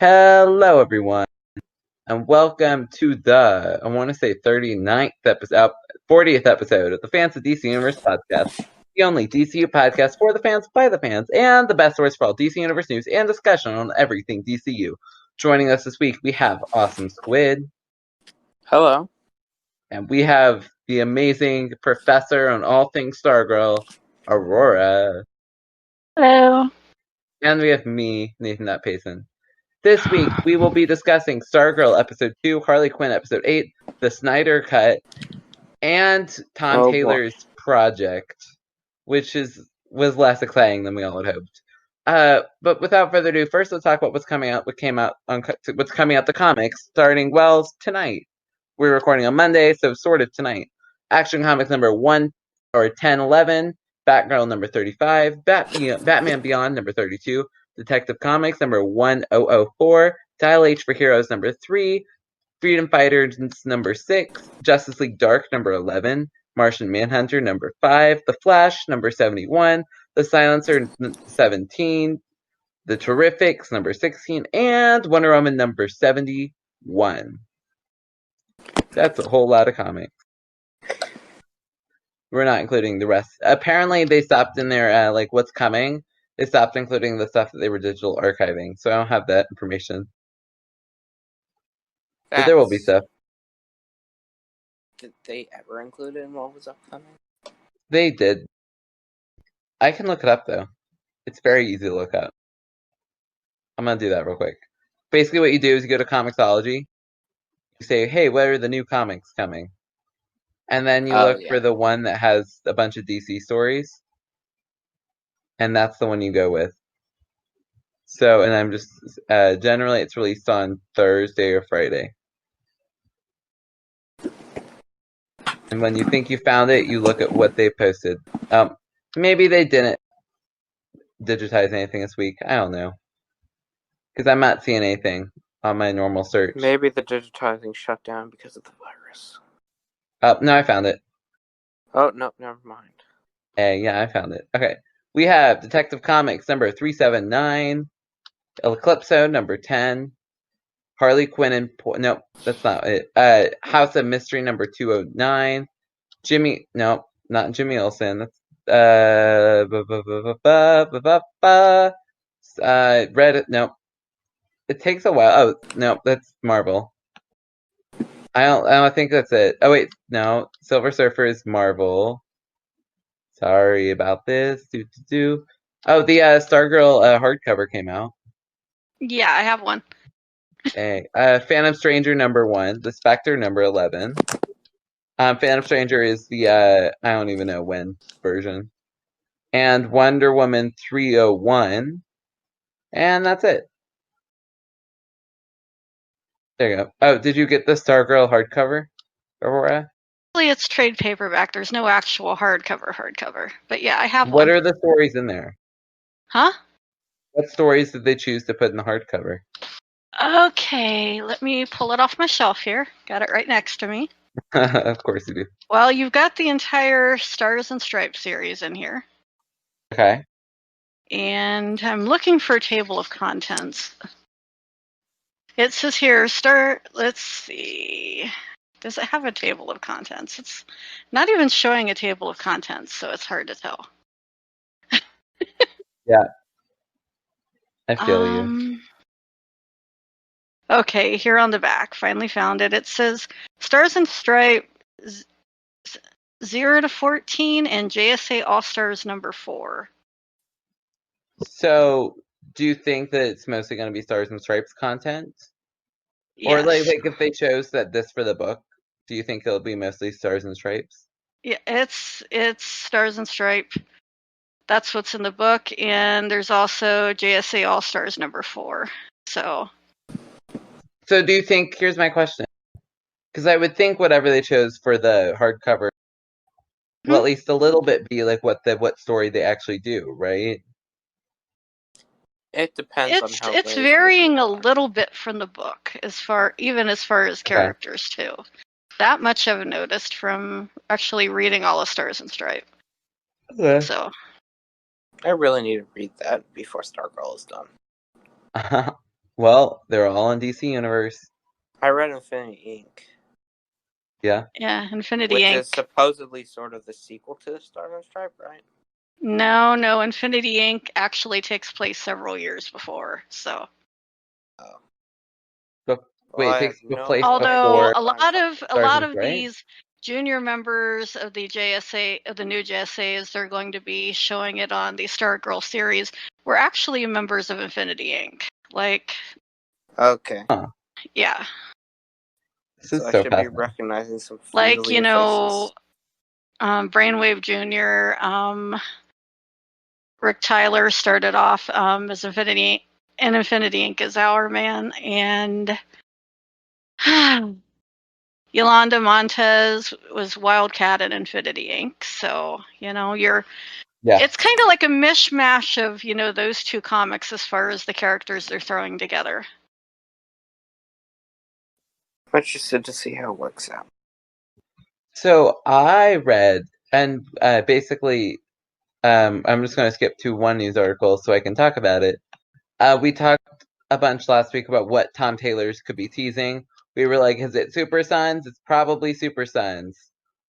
Hello, everyone, and welcome to the, I want to say 39th episode, 40th episode of the Fans of DC Universe podcast, the only DCU podcast for the fans, by the fans, and the best source for all DC Universe news and discussion on everything DCU. Joining us this week, we have AwesomeSquid. Hello. And we have the amazing professor on all things Stargirl, Aurora. Hello. And we have me, Nathan.Payson. This week, we will be discussing Stargirl Episode 2, Harley Quinn Episode 8, the Snyder Cut, and Tom Taylor's project, which was less exciting than we all had hoped. But without further ado, first let's talk about what's coming out the comics, starting, tonight. We're recording on Monday, so sort of tonight. Action Comics number 1011, Batgirl number 35, Batman Beyond number 32, Detective Comics number 1004, Dial H for Heroes number 3, Freedom Fighters number 6, Justice League Dark number 11, Martian Manhunter number 5, The Flash number 71, The Silencer 17, The Terrifics number 16, and Wonder Woman number 71. That's a whole lot of comics. We're not including the rest. Apparently, they stopped in their, what's coming. They stopped including the stuff that they were digital archiving, so I don't have that information. But there will be stuff. Did they ever include it in what was upcoming? They did. I can look it up, though. It's very easy to look up. I'm going to do that real quick. Basically, what you do is you go to Comixology. You say, hey, what are the new comics coming? And then you look for the one that has a bunch of DC stories. And that's the one you go with. So, and I'm just, generally it's released on Thursday or Friday. And when you think you found it, you look at what they posted. Maybe they didn't digitize anything this week. I don't know. Because I'm not seeing anything on my normal search. Maybe the digitizing shut down because of the virus. No, I found it. Oh, no, never mind. Yeah, I found it. Okay. We have Detective Comics number 379, Eclipso number 10, Harley Quinn and... No, that's not it. House of Mystery number 209, not Jimmy Olsen. That's... Red... No. It takes a while. Oh, no, that's Marvel. I don't think that's it. Oh, wait, no. Silver Surfer is Marvel. Sorry about this. Oh, the Stargirl hardcover came out. Yeah, I have one. Okay. Phantom Stranger number 1, The Spectre number 11. Phantom Stranger is the I don't even know when version. And Wonder Woman 301. And that's it. There you go. Oh, did you get the Stargirl hardcover, Aurora? Actually, it's trade paperback. There's no actual hardcover. But yeah, I have one. What are the stories in there? Huh? What stories did they choose to put in the hardcover? Okay, let me pull it off my shelf here. Got it right next to me. Of course you do. Well, you've got the entire Stars and Stripes series in here. Okay. And I'm looking for a table of contents. It says here, let's see. Does it have a table of contents? It's not even showing a table of contents, so it's hard to tell. Yeah. I feel you. Okay, here on the back, finally found it. It says Stars and Stripes 0 to 14 and JSA All Stars number 4. So, do you think that it's mostly going to be Stars and Stripes content? Yes. Or like if they chose this for the book, do you think it'll be mostly Stars and Stripes? Yeah, it's Stars and Stripes. That's what's in the book, and there's also JSA All Stars number 4. So do you think? Here's my question, because I would think whatever they chose for the hardcover will at least a little bit be like what story they actually do, right? It depends on how it's varying a little bit from the book, as far as characters too. That much I've noticed from actually reading all of Stars and Stripes. Okay. So I really need to read that before Stargirl is done. Well, they're all in DC Universe. I read Infinity Inc. Yeah. Yeah, Infinity Which Inc. is supposedly sort of the sequel to Star Stripe, right? No, Infinity Inc. actually takes place several years before. So, Oh. But Well, wait, I it have takes no place although before a idea. lot Sergeant, of right? these junior members of the JSA, of the new JSAs, they're going to be showing it on the Stargirl series, were actually members of Infinity Inc. Like, Okay. Huh. yeah, This So is I so should be fascinating. recognizing some like familiar faces. Brainwave Junior. Rick Tyler started off as Infinity Inc. as Our Man, and Yolanda Montez was Wildcat in Infinity Inc. So, it's kind of like a mishmash of, those two comics as far as the characters they're throwing together. I'm interested to see how it works out. So I read, and basically, I'm just going to skip to one news article so I can talk about it. We talked a bunch last week about what Tom Taylor's could be teasing. We were like, is it Super Sons? It's probably Super Sons.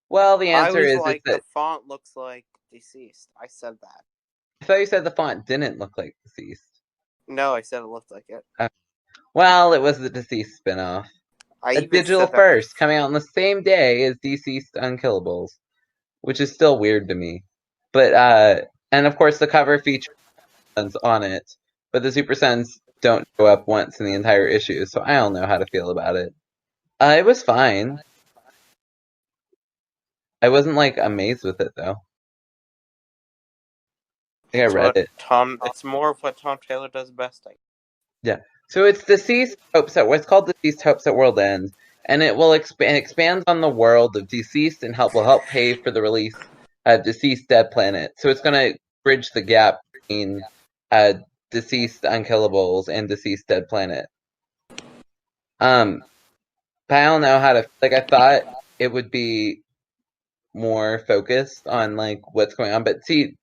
Well, the answer is like, it's the font looks like DCeased. I said that. I thought you said the font didn't look like DCeased. No, I said it looked like it. Well, it was the DCeased spinoff. I A even digital said that. first, coming out on the same day as DCeased Unkillables, which is still weird to me. But and of course the cover features Sons on it, but the Super Sons don't show up once in the entire issue, so I don't know how to feel about it. It was fine. I wasn't like amazed with it though. I think I read it. It's more of what Tom Taylor does best. Yeah. So it's DCeased Hopes at what's called DCeased Hopes at World End, and it will expands on the world of DCeased and will help pay for the release of DCeased Dead Planet. So it's going to bridge the gap between DCeased Unkillables and DCeased Dead Planet. But I don't know how to like. I thought it would be more focused on like what's going on, but see,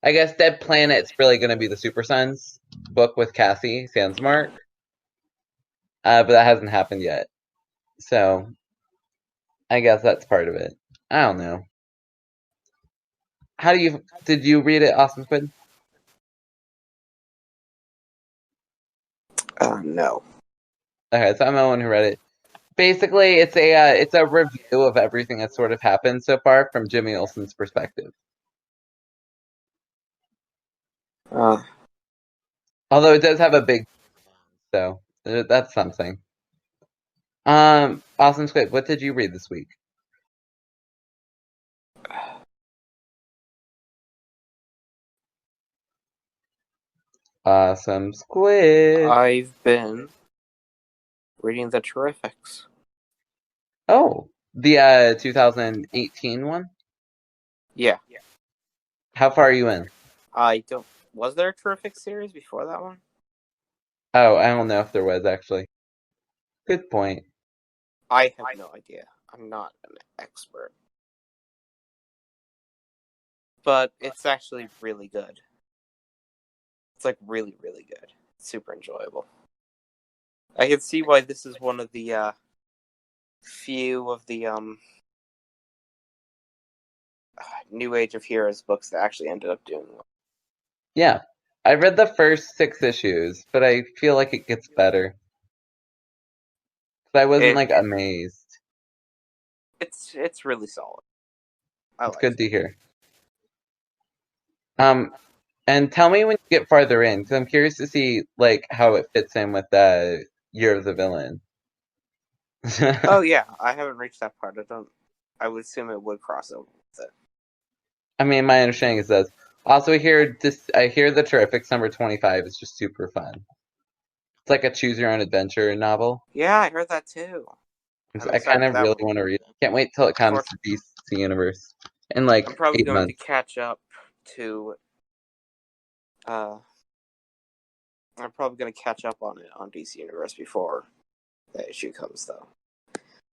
I guess Dead Planet's really going to be the Super Sons book with Cassie Sandsmark. But that hasn't happened yet. So I guess that's part of it. I don't know. Did you read it, AwesomeSquid? No. Okay, so I'm the one who read it. Basically, it's a review of everything that's sort of happened so far from Jimmy Olsen's perspective. Although it does have a big, so that's something. AwesomeSquid, what did you read this week? AwesomeSquid. I've been reading The Terrifics. Oh, the 2018 one? Yeah. How far are you in? I don't. Was there a Terrific series before that one? Oh, I don't know if there was actually. Good point. I have no idea. I'm not an expert. But it's actually really good. It's like really, really good. It's super enjoyable. I can see why this is one of the few of the New Age of Heroes books that actually ended up doing well. Yeah. I read the first 6 issues, but I feel like it gets better. I wasn't like amazed. It's really solid. It's good to hear. And tell me when you get farther in, because I'm curious to see like how it fits in with the Year of the Villain. Oh yeah, I haven't reached that part. I would assume it would cross over with it. I mean, my understanding is that. Also, I hear the Terrifics number 25 is just super fun. It's like a choose your own adventure novel. Yeah, I heard that too. I kind of really want to read it. Can't wait till it comes to DC Universe in like I'm probably 8 going months. to catch up to. I'm probably going to catch up on it on DC Universe before the issue comes, though.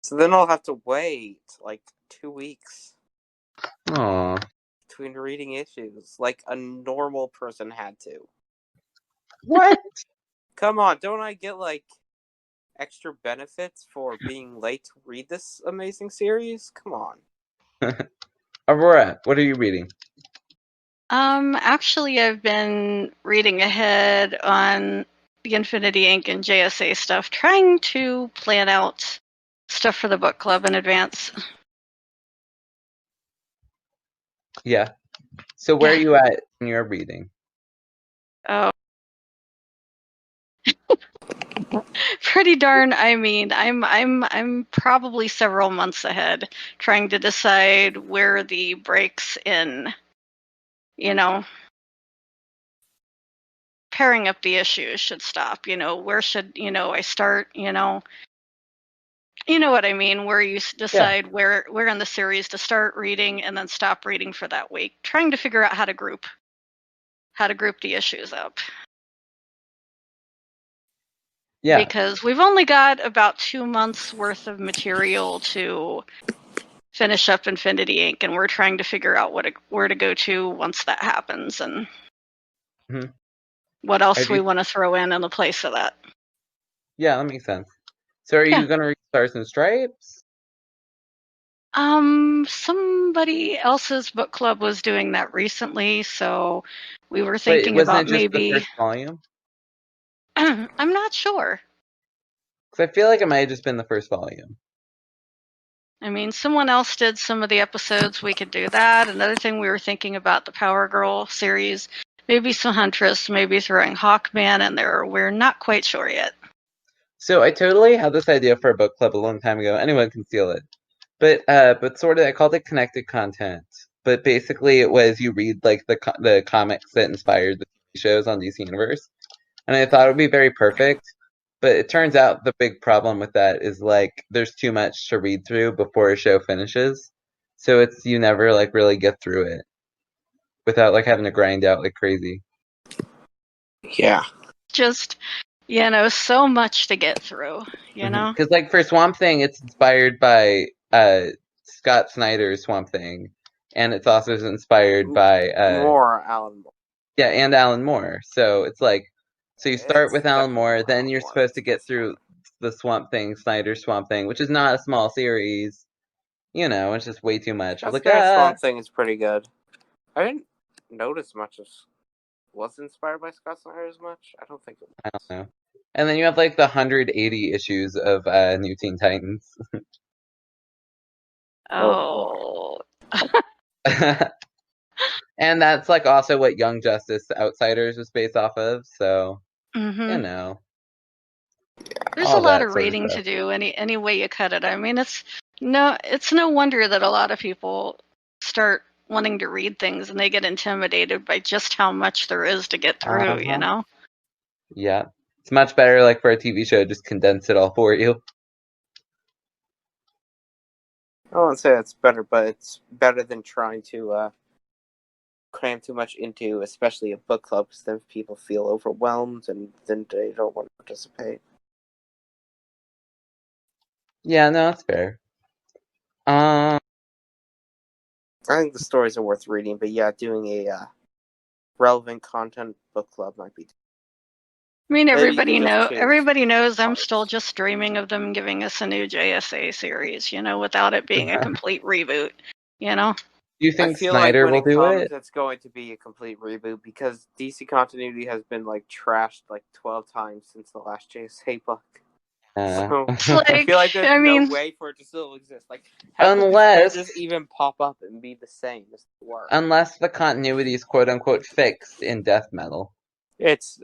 So then I'll have to wait like 2 weeks. Aww. Between reading issues, like a normal person had to. What? Come on, don't I get, like, extra benefits for being late to read this amazing series? Come on. Aurora, what are you reading? Actually, I've been reading ahead on the Infinity Inc. and JSA stuff, trying to plan out stuff for the book club in advance. Yeah. So where are you at in your reading? Oh. Pretty darn. I mean, I'm probably several months ahead, trying to decide where the breaks in, pairing up the issues should stop. Where should I start? You know what I mean. Where you decide where in the series to start reading and then stop reading for that week. Trying to figure out how to group the issues up. Yeah. Because we've only got about 2 months worth of material to finish up Infinity Inc. and we're trying to figure out where to go to once that happens and what else we want to throw in the place of that. Yeah, that makes sense. So are you going to read Stars and Stripes? Somebody else's book club was doing that recently, so we were thinking about maybe. The first volume? I'm not sure. Because I feel like it might have just been the first volume. I mean, someone else did some of the episodes. We could do that. Another thing we were thinking about the Power Girl series, maybe some Huntress, maybe throwing Hawkman in there. We're not quite sure yet. So I totally had this idea for a book club a long time ago. Anyone can steal it. But sort of, I called it connected content. But basically, it was you read like the comics that inspired the TV shows on DC Universe, and I thought it would be very perfect. But it turns out the big problem with that is like there's too much to read through before a show finishes, so you never like really get through it without like having to grind out like crazy. Yeah. Just so much to get through. Because like for Swamp Thing, it's inspired by Scott Snyder's Swamp Thing, and it's also inspired by Alan Moore. Yeah, and Alan Moore. So it's like, so you start with Alan Moore, then you're supposed to get through the Swamp Thing, Snyder's Swamp Thing, which is not a small series. It's just way too much. Swamp Thing is pretty good. I didn't notice much of. Was it inspired by Scott Snyder as much? I don't think it was. I don't know. And then you have like the 180 issues of New Teen Titans. Oh. And that's like also what Young Justice Outsiders was based off of. So there's a lot of reading to do any way you cut it. I mean, it's no wonder that a lot of people start wanting to read things and they get intimidated by just how much there is to get through. Yeah, it's much better like for a TV show, just condense it all for you. I won't say it's better, but it's better than trying to cram too much into, especially a book club, because then people feel overwhelmed and then they don't want to participate. Yeah, no, that's fair. I think the stories are worth reading, but yeah, doing a relevant content book club might be. I mean, everybody knows I'm still just dreaming of them giving us a new JSA series, without it being a complete reboot, Do you think Snyder will do it? It's going to be a complete reboot because DC continuity has been like trashed like 12 times since the last JSA book. So I feel like there's no way for it to still exist. Like, how could characters even pop up and be the same as they were? Unless the continuity is quote unquote fixed in death metal. It's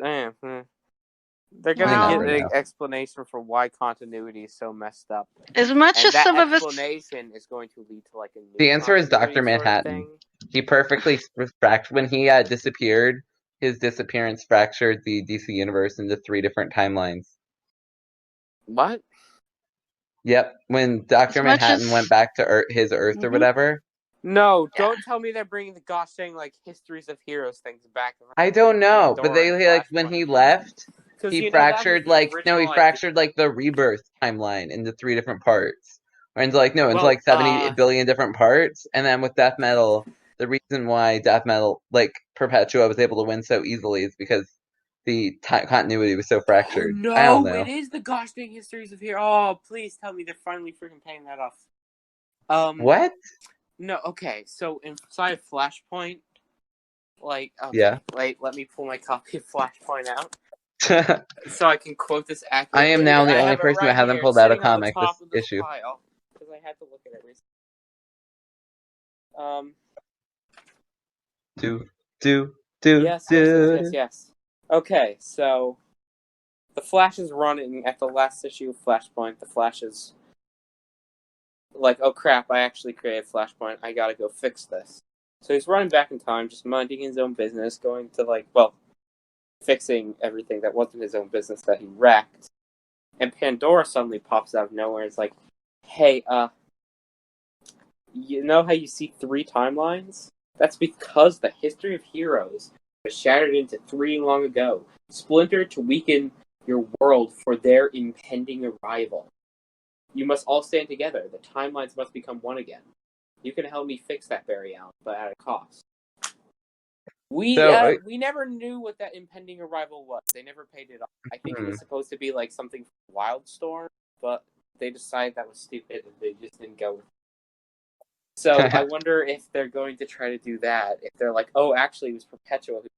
they're gonna get an explanation for why continuity is so messed up. As much as some of us, explanation is going to lead to like a new. The answer is Dr. Manhattan. He perfectly fractured when he disappeared. His disappearance fractured the DC universe into 3 different timelines. What? Yep, when Dr. Manhattan went back to his Earth or whatever. No, don't tell me they're bringing the gosh dang like histories of heroes things back. I don't know, but they like when he left. He fractured fractured like the rebirth timeline into 3 different parts. Or into like 70 billion different parts. And then with death metal, the reason why death metal like Perpetua was able to win so easily is because the continuity was so fractured. Oh, no, I don't know. It is the gosh dang histories of Heroes. Oh, please tell me they're finally freaking paying that off. What? No, okay. So inside of Flashpoint, okay, Yeah. wait, let me pull my copy of Flashpoint out so I can quote this I accurately. am now the I only have it person who right hasn't here. pulled It's out a sitting on the comic top this of this issue. pile because I had to look at it recently. Yes. Okay, so the Flash is running at the last issue of Flashpoint. The Flash is like, oh crap, I actually created Flashpoint. I gotta go fix this. So he's running back in time, just minding his own business, going to fixing everything that wasn't his own business that he wrecked. And Pandora suddenly pops out of nowhere. It's like, hey, you know how you see 3 timelines? That's because the history of Heroes was shattered into 3 long ago, splintered to weaken your world for their impending arrival. You must all stand together. The timelines must become one again. You can help me fix that, Barry Allen, but at a cost. We never knew what that impending arrival was. They never paid it off. I think it was supposed to be like something from Wildstorm, but they decided that was stupid and they just didn't go with it. So I wonder if they're going to try to do that. If they're like, oh, actually, it was Perpetua who was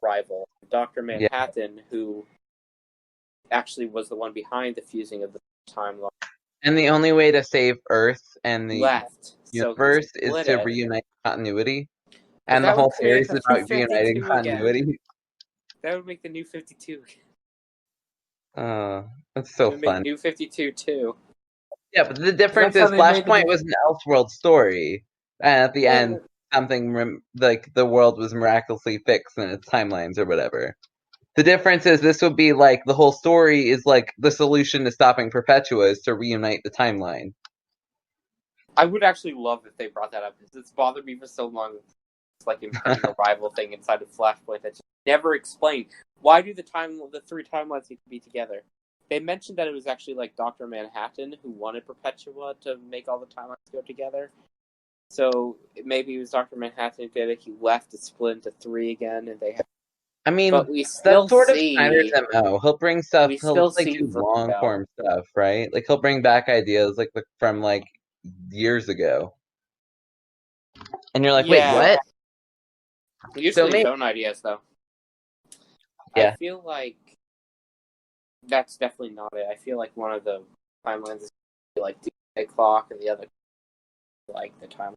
the rival. Dr. Manhattan, who actually was the one behind the fusing of the timeline. And the only way to save Earth and the universe is to reunite continuity. And the whole series is about reuniting continuity. That would make the New 52. That's so fun. New 52 too. Yeah, but the difference is Flashpoint was an Elseworld story, and at the end, something like the world was miraculously fixed in its timelines or whatever. The difference is this would be like the whole story is like the solution to stopping Perpetua is to reunite the timeline. I would actually love if they brought that up because it's bothered me for so long. It's like impending arrival thing inside of Flashpoint that just never explained. Why do the 3 timelines need to be together? They mentioned that it was actually like Dr. Manhattan who wanted Perpetua to make all the timelines go together. So maybe it was Dr. Manhattan who did it. He left it split into 3 again, and they have. I mean, but we still that's sort of see Snyder's MO. He'll bring stuff. He'll see do long form stuff, right? Like he'll bring back ideas like from like years ago, and you're like, wait, what? Usually own ideas though. Yeah. I feel like that's definitely not it. I feel like one of the timelines is like the clock, and the other like the timeline.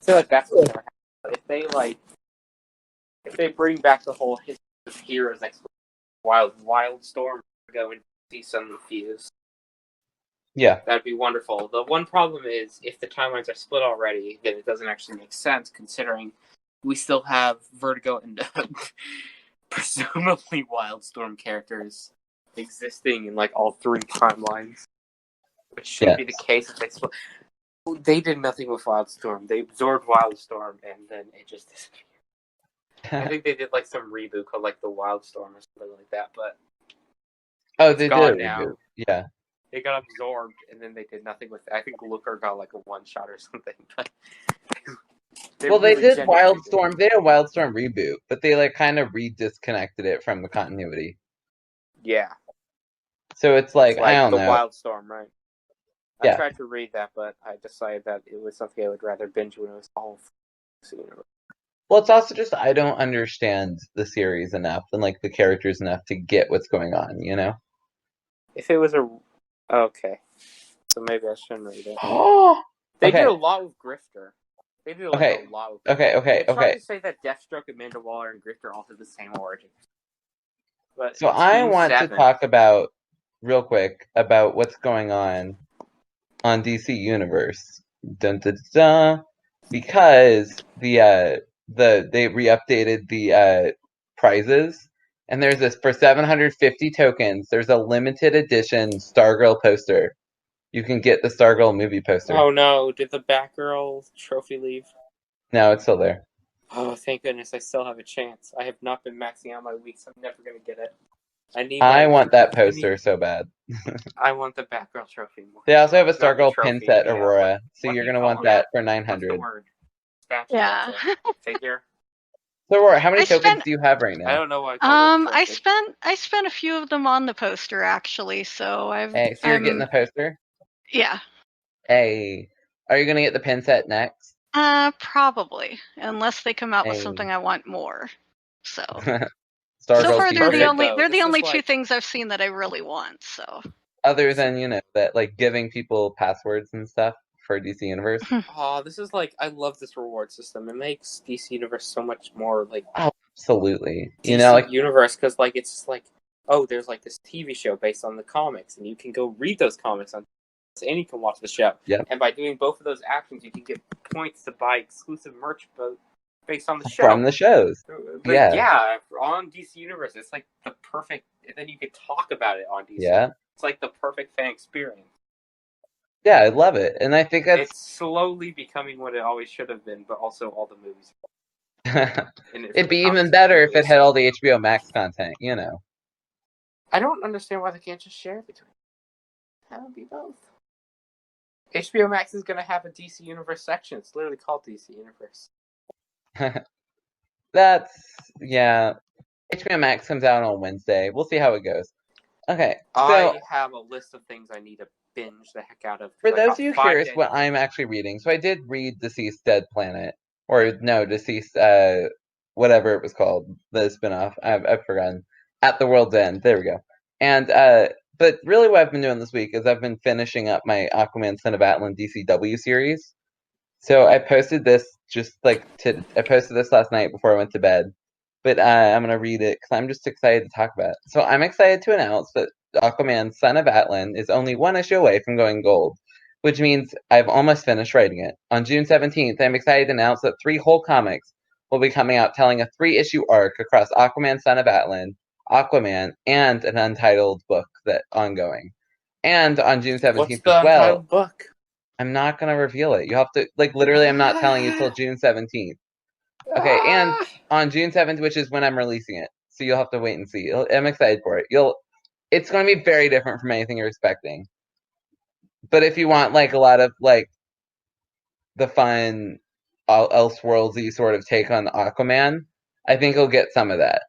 I feel like that's what's gonna happen. If they bring back the whole history of Heroes next Wildstorm, go and see some fuse. Yeah, that'd be wonderful. The one problem is if the timelines are split already, then it doesn't actually make sense considering we still have Vertigo and presumably Wildstorm characters existing in like all 3 timelines, which should be the case if they split. They did nothing with Wildstorm. They absorbed Wildstorm and then it just disappeared. I think they did like some reboot called like the Wildstorm or something like that, but they did now. Yeah. They got absorbed, and then they did nothing with it. I think Looker got like a 1-shot or something. But they did Wildstorm. They had a Wildstorm reboot, but they like kind of disconnected it from the continuity. Yeah. So it's like I don't know. The Wildstorm, right? I tried to read that, but I decided that it was something I would rather binge when it was all sooner. Well, it's also just I don't understand the series enough and like the characters enough to get what's going on, you know? If it was okay. So maybe I shouldn't read it. They did a lot with Grifter. They did a lot with Grifter. They tried to say that Deathstroke, Amanda Waller, and Grifter all have the same origin. But so I want to talk about, real quick, about what's going on DC Universe. Dun, dun, dun, because they re-updated the prizes, and there's this for 750 tokens. There's a limited edition Stargirl poster. You can get the Stargirl movie poster. Oh no! Did the Batgirl trophy leave? No, it's still there. Oh, thank goodness! I still have a chance. I have not been maxing out my weeks. I'm never gonna get it. I want that poster so bad. I want the Batgirl trophy more. They also have a Stargirl pin set, Aurora, so you're gonna want that for 900. What's the word? Statue, yeah. figure. So, Aurora, how many I tokens spent- do you have right I now? don't know why I called it I twisted. spent a few of them on the poster actually, so Hey, so you're getting the poster? Yeah. Hey, are you gonna get the pin set next? Probably, unless they come out with Hey. something I want more. So So far featured. they're the perfect, only though. they're the This only is two like- things I've seen that I really want. So Other than, you know, that like giving people passwords and stuff for DC Universe. Oh, this is like, I love this reward system. It makes DC Universe so much more like Oh, absolutely. DC You know, like Universe, because like it's just like, oh, there's like this TV show based on the comics, and you can go read those comics on, and you can watch the show. Yep. And by doing both of those actions, you can get points to buy exclusive merch based on the show. from the shows. But Yeah. on DC Universe, it's like the perfect. And then you could talk about it on DC. Yeah. It's like the perfect fan experience. Yeah, I love it. And I think that's It's slowly becoming what it always should have been, but also all the movies. it'd be even better if it had all the HBO Max content, you know. I don't understand why they can't just share between. Have it be both. HBO Max is going to have a DC Universe section. It's literally called DC Universe. That's yeah. HBO Max comes out on Wednesday. We'll see how it goes. Okay, so I have a list of things I need to binge the heck out of. for those of you curious what I'm actually reading, so I did read DCeased Dead Planet. Or no, DCeased whatever it was called, the spinoff. I've forgotten. At the World's End. There we go. And but really what I've been doing this week is I've been finishing up my Aquaman Son of Atlan DCW series. So I posted this I posted this last night before I went to bed. But I'm going to read it because I'm just excited to talk about it. So I'm excited to announce that Aquaman Son of Atlan is only one issue away from going gold, which means I've almost finished writing it. On June 17th, I'm excited to announce that 3 whole comics will be coming out telling a 3-issue arc across Aquaman Son of Atlan, Aquaman, and an untitled book that's ongoing. And on June 17th What's the as well, untitled book? I'm not going to reveal it. You have to, like, literally, I'm not telling you till June 17th. Okay, and on June 7th, which is when I'm releasing it, so you'll have to wait and see. I'm excited for it. It's going to be very different from anything you're expecting. But if you want like a lot of like the fun, Elseworldsy sort of take on Aquaman, I think you'll get some of that.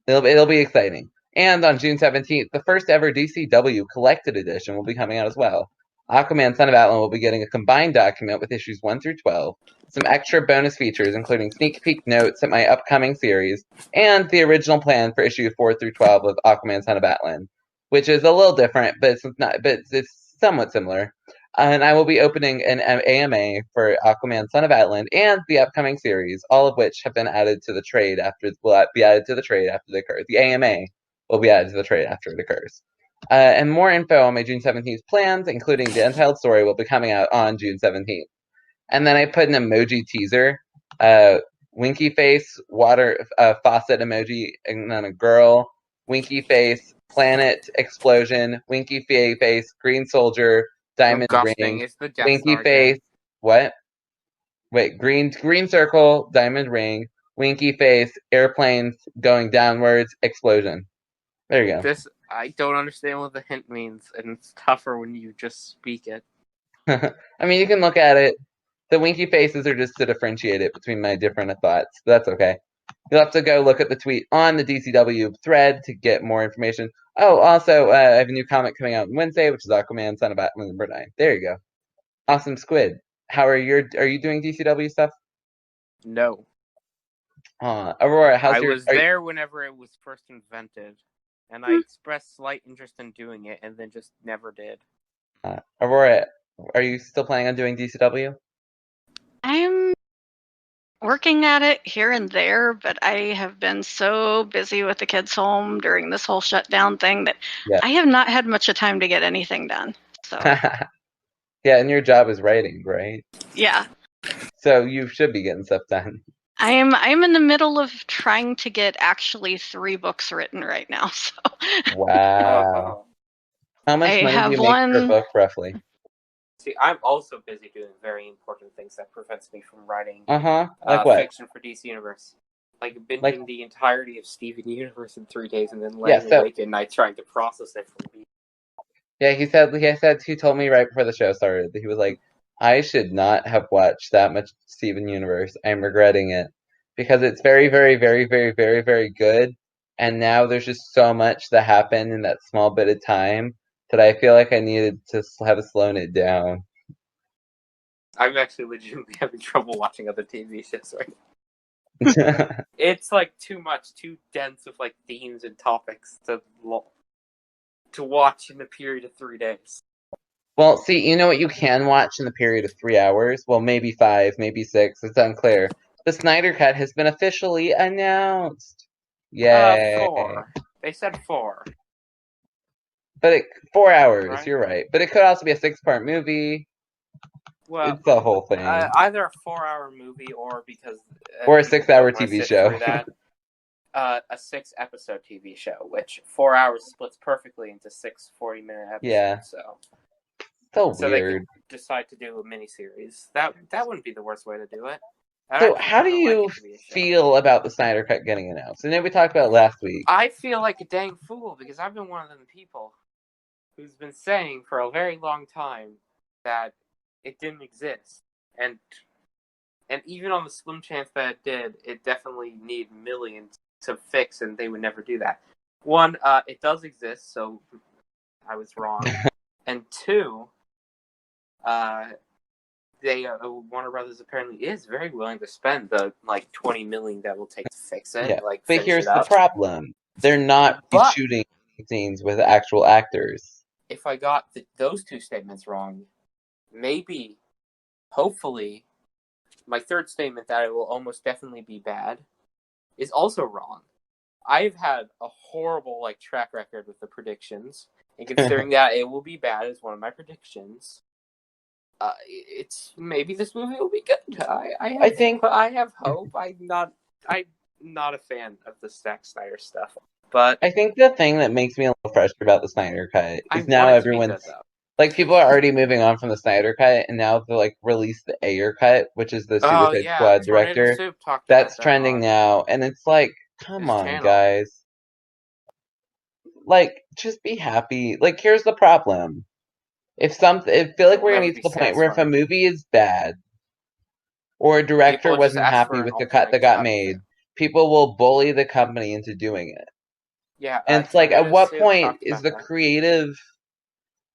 It'll be exciting. And on June 17th, the first ever DCW collected edition will be coming out as well. Aquaman Son of Atlan will be getting a combined document with issues 1 through 12, some extra bonus features including sneak peek notes at my upcoming series, and the original plan for issue 4 through 12 of Aquaman Son of Atlan, which is a little different, but it's somewhat similar. And I will be opening an AMA for Aquaman Son of Atlan and the upcoming series, all of which have been added to the trade will be added to the trade after they occur. The AMA will be added to the trade after it occurs. And more info on my June 17th plans, including the Untitled Story, will be coming out on June 17th. And then I put an emoji teaser, winky face, water faucet emoji, and then a girl, winky face, planet, explosion, winky face, green soldier, diamond ring, It's the Death winky Star face, again. what? Wait, green circle, diamond ring, winky face, airplanes going downwards, explosion. There you go. I don't understand what the hint means, and it's tougher when you just speak it. I mean, you can look at it. The winky faces are just to differentiate it between my different thoughts. But that's okay. You'll have to go look at the tweet on the DCW thread to get more information. Oh, also, I have a new comic coming out on Wednesday, which is Aquaman, Son of Atlan, number 9. There you go. AwesomeSquid. Are you doing DCW stuff? No. Aurora, I was there whenever it was first invented, and I expressed slight interest in doing it, and then just never did. Aurora, are you still planning on doing DCW? I'm working at it here and there, but I have been so busy with the kids home during this whole shutdown thing that I have not had much of time to get anything done. So yeah, and your job is writing, right? Yeah. So you should be getting stuff done. I'm in the middle of trying to get actually 3 books written right now. So wow. How much money do you make per book, roughly? See, I'm also busy doing very important things that prevents me from writing like what? Fiction for DC Universe. Like binging the entirety of Steven Universe in 3 days and then laying awake at night trying to process it for me. Yeah, he told me right before the show started that he was like, I should not have watched that much Steven Universe. I'm regretting it. because it's very, very, very, very, very, very good. And now there's just so much that happened in that small bit of time that I feel like I needed to have slowed it down. I'm actually legitimately having trouble watching other TV shows right now. It's like too much, too dense of like themes and topics to watch in a period of 3 days. Well, see, you know what you can watch in the period of 3 hours? Well, maybe 5, maybe 6. It's unclear. The Snyder Cut has been officially announced. Yay. 4. They said 4. But 4 hours, Right? You're right. But it could also be a 6-part movie. Well, it's the whole thing. Either a 4-hour movie or because... or a 6-hour TV show. That, a 6-episode TV show, which 4 hours splits perfectly into 6 40-minute episodes. Yeah. So weird. They could decide to do a miniseries. That wouldn't be the worst way to do it. So how do you feel about the Snyder Cut getting announced? And then we talked about it last week. I feel like a dang fool because I've been one of them people who's been saying for a very long time that it didn't exist. And even on the slim chance that it did, it definitely need millions to fix, and they would never do that. One, it does exist, so I was wrong. And two, Warner Brothers apparently is very willing to spend the like $20 million that will take to fix it. Yeah, like, but here's the problem: they're not shooting scenes with actual actors. If I got those two statements wrong, maybe, hopefully, my third statement that it will almost definitely be bad is also wrong. I've had a horrible track record with the predictions, and considering that it will be bad as one of my predictions, it's maybe this movie will be good. I have hope. I'm not a fan of the Zack Snyder stuff, but I think the thing that makes me a little frustrated about the Snyder Cut is now everyone's people are already moving on from the Snyder Cut, and now they release the Ayer Cut, which is the Suicide Squad director. That's trending now, and it's like, come on, guys. Just be happy. Here's the problem. I feel like we're gonna get to the point where if a movie is bad, or a director wasn't happy with the cut that got made, people will bully the company into doing it. Yeah, and it's at what point is the creative,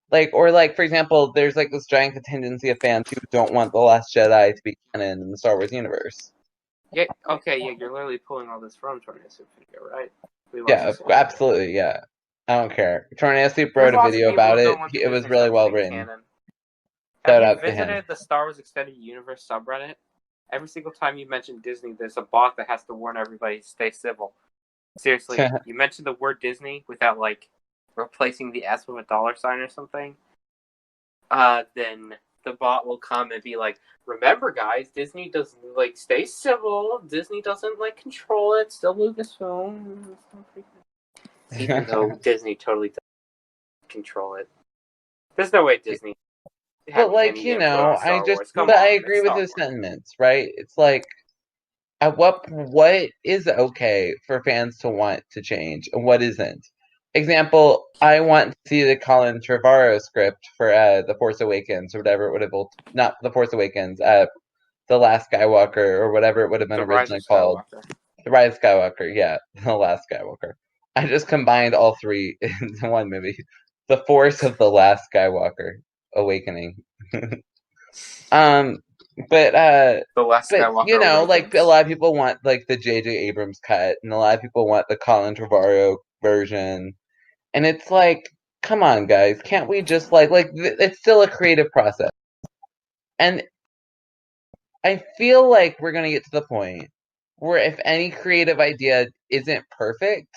for example, there's this giant contingency of fans who don't want The Last Jedi to be canon in the Star Wars universe. Yeah, okay, yeah, you're literally pulling all this from Tornado Soup video, right? Yeah, absolutely, yeah. I don't care. Tornado Soup wrote a video about it. It was really well written. Have you visited the Star Wars Extended Universe subreddit? Every single time you mention Disney, there's a bot that has to warn everybody to stay civil. Seriously, you mention the word Disney without replacing the S with a $ sign or something, then the bot will come and be like, remember guys, Disney doesn't stay civil, Disney doesn't control it, still Lucasfilm. Even though Disney totally doesn't control it. There's no way Disney but I agree with his sentiments, right? It's at what is okay for fans to want to change and what isn't. Example, I want to see the Colin Trevorrow script for The Force Awakens or whatever it would have, not The Force Awakens, The Last Skywalker or whatever it would have been originally called. The Rise of Skywalker, yeah, The Last Skywalker. I just combined all three into one movie. The Force of The Last Skywalker Awakening. But The Last Skywalker a lot of people want the J.J. Abrams cut, and a lot of people want the Colin Trevorrow version, and it's come on, guys, can't we just it's still a creative process, and I feel like we're gonna get to the point where if any creative idea isn't perfect,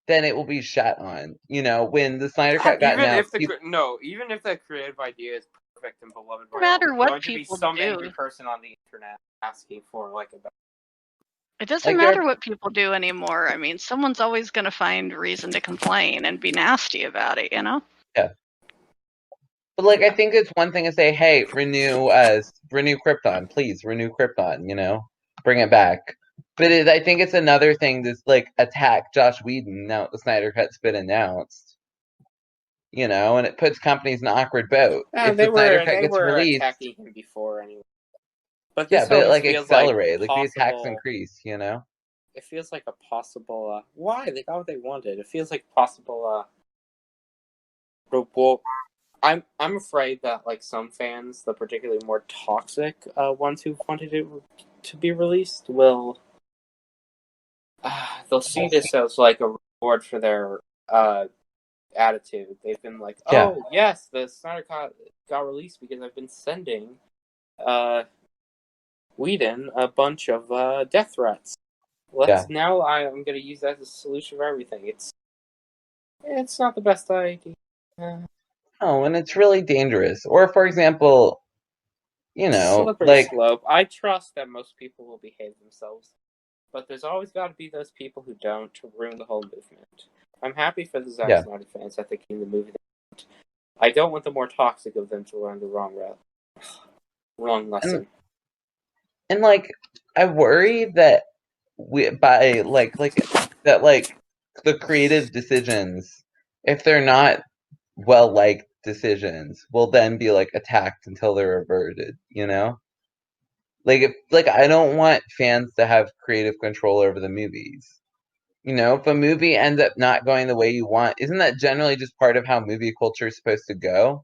then it will be shot on. When the Snyder Cut got announced, even if the creative idea is perfect and beloved by no matter all, what people do, some do, angry person on the internet asking for it doesn't matter what people do anymore. I mean, someone's always going to find reason to complain and be nasty about it, Yeah. But I think it's one thing to say, hey, renew Krypton, please renew Krypton, bring it back. But I think it's another thing to attack Joss Whedon now the Snyder Cut's been announced. And it puts companies in an awkward boat. If the Snyder Cut gets released, attacking him before anyway. But Yeah, this but almost like feels like accelerate, like the attacks possible. increase, you know? It feels like a possible. Why they got what they wanted? It feels like possible. Well, I'm afraid that like some fans, the particularly more toxic ones who wanted it to be released, will they'll see this as like a reward for their attitude. They've been like, Yeah. oh yes, the Snyder Cut got released because I've been sending Whedon a bunch of death threats. Now I'm going to use that as a solution for everything. It's not the best idea. Oh, and it's really dangerous. Or, for example, you know, Slippery like, slope. I trust that most people will behave themselves, but there's always got to be those people who don't to ruin the whole movement. I'm happy for the Zack Snyder fans that they came to the movie. I don't want the more toxic of them to learn the wrong route, wrong lesson. And like, I worry that by that the creative decisions, if they're not well liked decisions, will then be like attacked until they're averted, you know? Like I don't want fans to have creative control over the movies. You know, if a movie ends up not going the way you want, isn't that generally just part of how movie culture is supposed to go?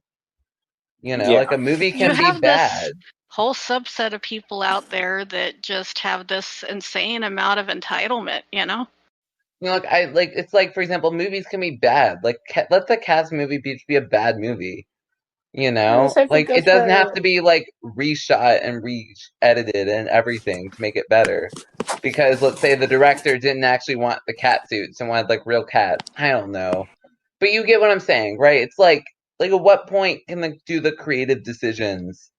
You know, like a movie You can be have bad. this whole subset of people out there that just have this insane amount of entitlement, you know? You know, it's like, for example, movies can be bad. Like let the Cats movie be a bad movie. You know, like it doesn't have to be like reshot and re-edited and everything to make it better. Because let's say the director didn't actually want the cat suits and wanted like real cats. I don't know, but you get what I'm saying, right? It's like at what point can the creative decisions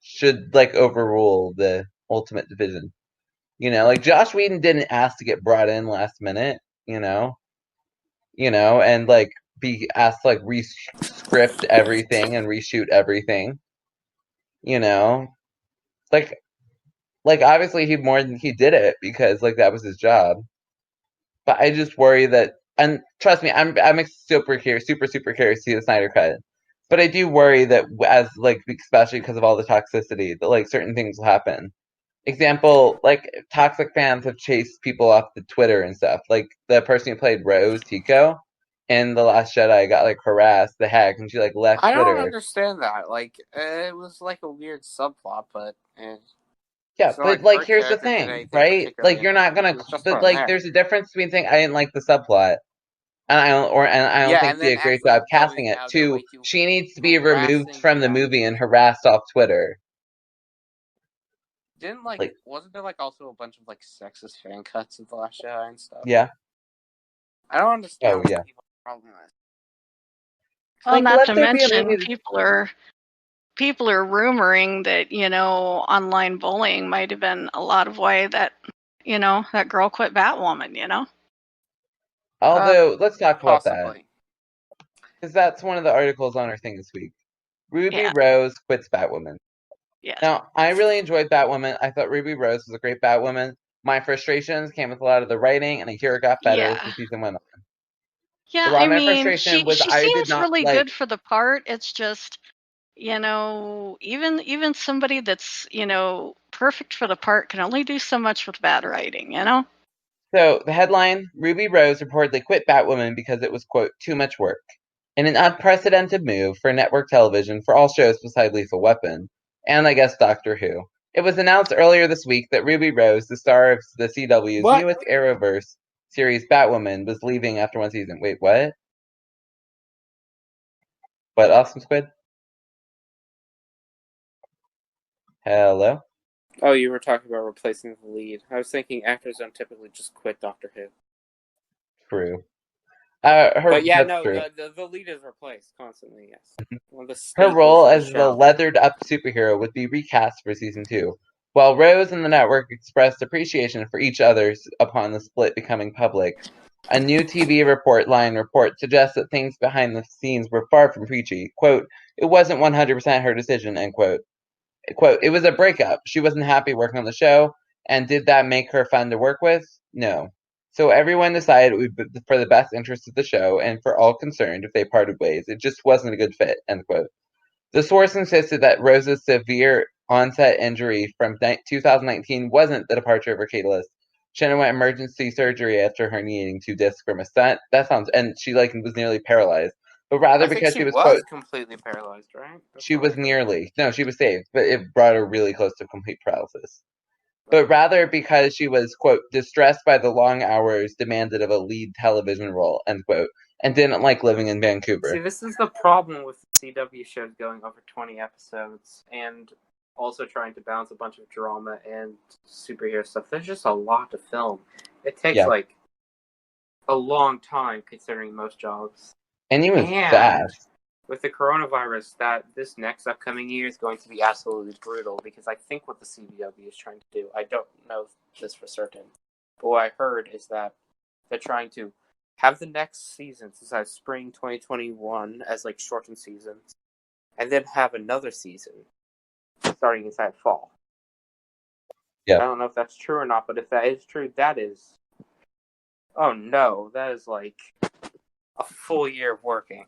should like overrule the ultimate division? You know, like Josh Whedon didn't ask to get brought in last minute. And like be asked to like re-script everything and reshoot everything. You know, like obviously he did it because like that was his job. But I just worry that, and trust me, I'm super curious to see the Snyder Cut. But I do worry that as like especially because of all the toxicity, that like certain things will happen. Example, like toxic fans have chased people off the Twitter and stuff. Like the person who played Rose Tico in The Last Jedi got like harassed, the hack, and she like left I Twitter. don't understand that. Like, it was like a weird subplot, but yeah, but like here's the thing, right? Like you're not gonna, but like there's a difference between saying I didn't like the subplot, and I don't think did a great job casting it. To she needs to be removed from the movie and harassed off Twitter. Wasn't there like also a bunch of like sexist fan cuts of The Last Jedi and stuff? Yeah. I don't understand what people's problem is. Well, like, not to mention people are rumoring that, online bullying might have been a lot of why that girl quit Batwoman, Although, let's talk about that. Because that's one of the articles on our thing this week. Ruby Rose quits Batwoman. Yes. Now, I really enjoyed Batwoman. I thought Ruby Rose was a great Batwoman. My frustrations came with a lot of the writing, and I hear it got better as the season went on. Yeah, I mean, she seems really good for the part. It's just, even somebody that's, perfect for the part can only do so much with bad writing, So, the headline, Ruby Rose reportedly quit Batwoman because it was, quote, too much work. In an unprecedented move for network television for all shows beside Lethal Weapon, and I guess Doctor Who. It was announced earlier this week that Ruby Rose, the star of the CW's newest Arrowverse series Batwoman, was leaving after one season. Wait, what? What, AwesomeSquid? Hello? Oh, you were talking about replacing the lead. I was thinking actors don't typically just quit Doctor Who. True. But yeah, no, the lead is replaced constantly, yes. Her role as the leathered-up superhero would be recast for season 2, while Rose and the network expressed appreciation for each other upon the split becoming public. A new TV report suggests that things behind the scenes were far from preachy. Quote, it wasn't 100% her decision, end quote. Quote, it was a breakup. She wasn't happy working on the show, and did that make her fun to work with? No. So everyone decided it would be for the best interest of the show, and for all concerned if they parted ways. It just wasn't a good fit, end quote. The source insisted that Rose's severe onset injury from 2019 wasn't the departure of her catalyst. She underwent emergency surgery after herniating 2 discs from a stent. That sounds, and she was nearly paralyzed. But rather because she was quote, completely paralyzed, right? she was nearly, no, she was saved, but it brought her really close to complete paralysis. But rather because she was, quote, distressed by the long hours demanded of a lead television role, end quote, and didn't like living in Vancouver. See, this is the problem with CW shows going over 20 episodes and also trying to balance a bunch of drama and superhero stuff. There's just a lot to film. It takes, a long time considering most jobs. And you move fast. With the coronavirus, that this next upcoming year is going to be absolutely brutal because I think what the CW is trying to do, I don't know this for certain, but what I heard is that they're trying to have the next season, since I spring 2021 as shortened seasons, and then have another season starting inside fall. Yeah. I don't know if that's true or not, but if that is true, that is... Oh no, that is a full year of working.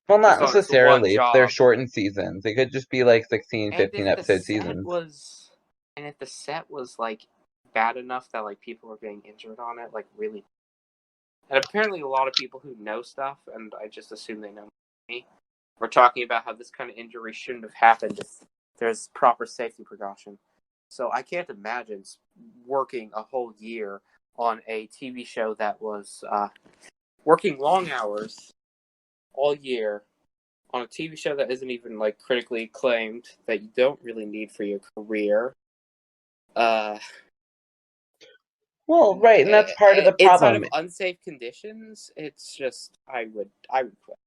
Well, not necessarily. If they're shortened seasons. They could just be 16, 15 episode seasons. And if the set was bad enough that people were getting injured on it, really. And apparently a lot of people who know stuff, and I just assume they know me, were talking about how this kind of injury shouldn't have happened if there's proper safety precaution. So I can't imagine working a whole year on a TV show that was working long hours all year on a TV show that isn't even critically acclaimed, that you don't really need for your career. Well, right, and that's part of the problem. Inside of unsafe conditions, it's just I would quit.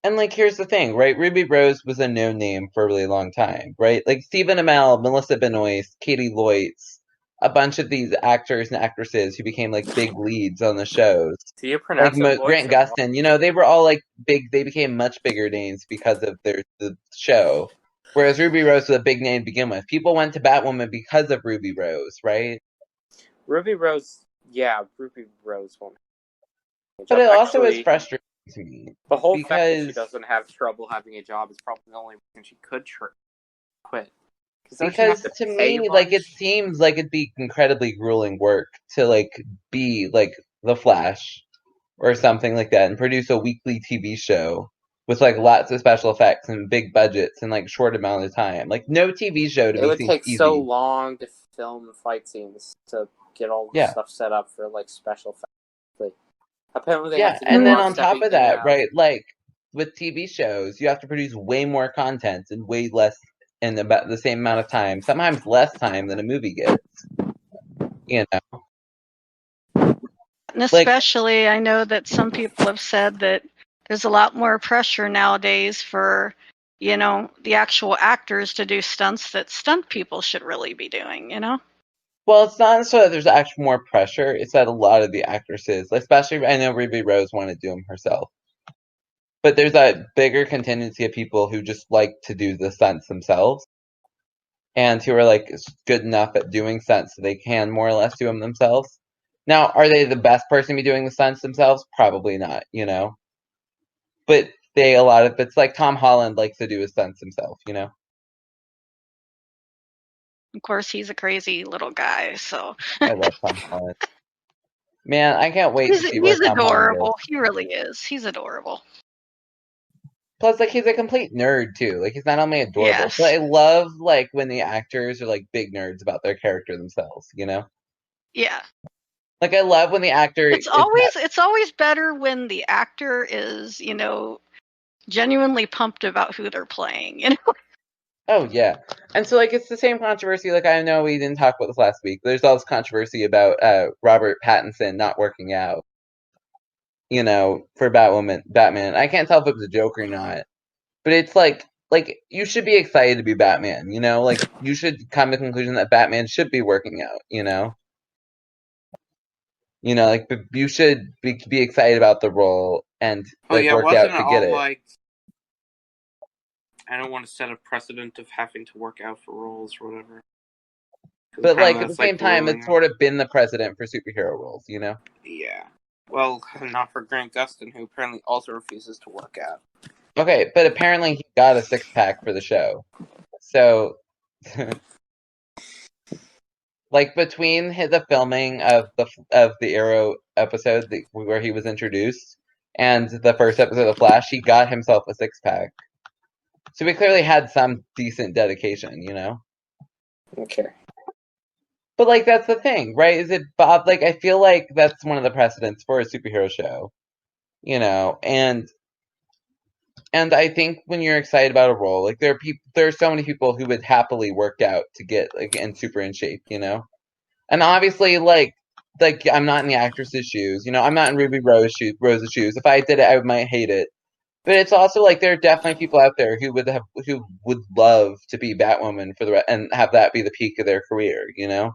And here's the thing, right? Ruby Rose was a known name for a really long time, right? Stephen Amell, Melissa Benoist, Katie Loitz, a bunch of these actors and actresses who became big leads on the shows. Do you pronounce it Grant Gustin, they were all big. They became much bigger names because of the show. Whereas Ruby Rose was a big name to begin with. People went to Batwoman because of Ruby Rose, right? Ruby Rose won't. But it also is frustrating to me. The whole fact that she doesn't have trouble having a job is probably the only reason she could quit. Because to me, it seems like it'd be incredibly grueling work to be The Flash or something like that and produce a weekly TV show with lots of special effects and big budgets in short amount of time. No TV show to me seems easy. It would take so long to film fight scenes to get all the stuff set up for special effects. Apparently they have to do and then on top of that, right, with TV shows, you have to produce way more content and way less in about the same amount of time, sometimes less time than a movie gets. And especially, I know that some people have said that there's a lot more pressure nowadays for, the actual actors to do stunts that stunt people should really be doing, Well, it's not so that there's actually more pressure. It's that a lot of the actresses, especially, I know Ruby Rose wanted to do them herself. But there's a bigger contingency of people who just like to do the stunts themselves. And who are good enough at doing stunts so they can more or less do them themselves. Now, are they the best person to be doing the stunts themselves? Probably not, But it's Tom Holland likes to do his stunts himself, Of course, he's a crazy little guy, so. I love Tom Holland. Man, I can't wait to see where Tom adorable. Holland is. He really is. He's adorable. Plus, he's a complete nerd, too. He's not only adorable, but I love, when the actors are, big nerds about their character themselves, Yeah. I love when the actor... It's always better when the actor is, genuinely pumped about who they're playing, Oh, yeah. And so, it's the same controversy, I know we didn't talk about this last week. There's all this controversy about Robert Pattinson not working out, for Batman. I can't tell if it was a joke or not. But it's you should be excited to be Batman, you should come to the conclusion that Batman should be working out, you should be excited about the role and work out to get it. I don't want to set a precedent of having to work out for roles or whatever. But at the same time, it's sort of been the precedent for superhero roles, Yeah. Well, not for Grant Gustin, who apparently also refuses to work out. Okay, but apparently he got a 6-pack for the show. So, like between the filming of the Arrow episode where he was introduced and the first episode of Flash, he got himself a 6-pack. So we clearly had some decent dedication, you know? Okay. But, like, that's the thing, right? Is it Bob? Like, I feel like that's one of the precedents for a superhero show, you know? And I think when you're excited about a role, like, there are so many people who would happily work out to get, like, super in shape, you know? And obviously, like, I'm not in the actress's shoes, you know? I'm not in Ruby Rose's shoes. If I did it, I might hate it. But it's also like there are definitely people out there who would love to be Batwoman and have that be the peak of their career, you know?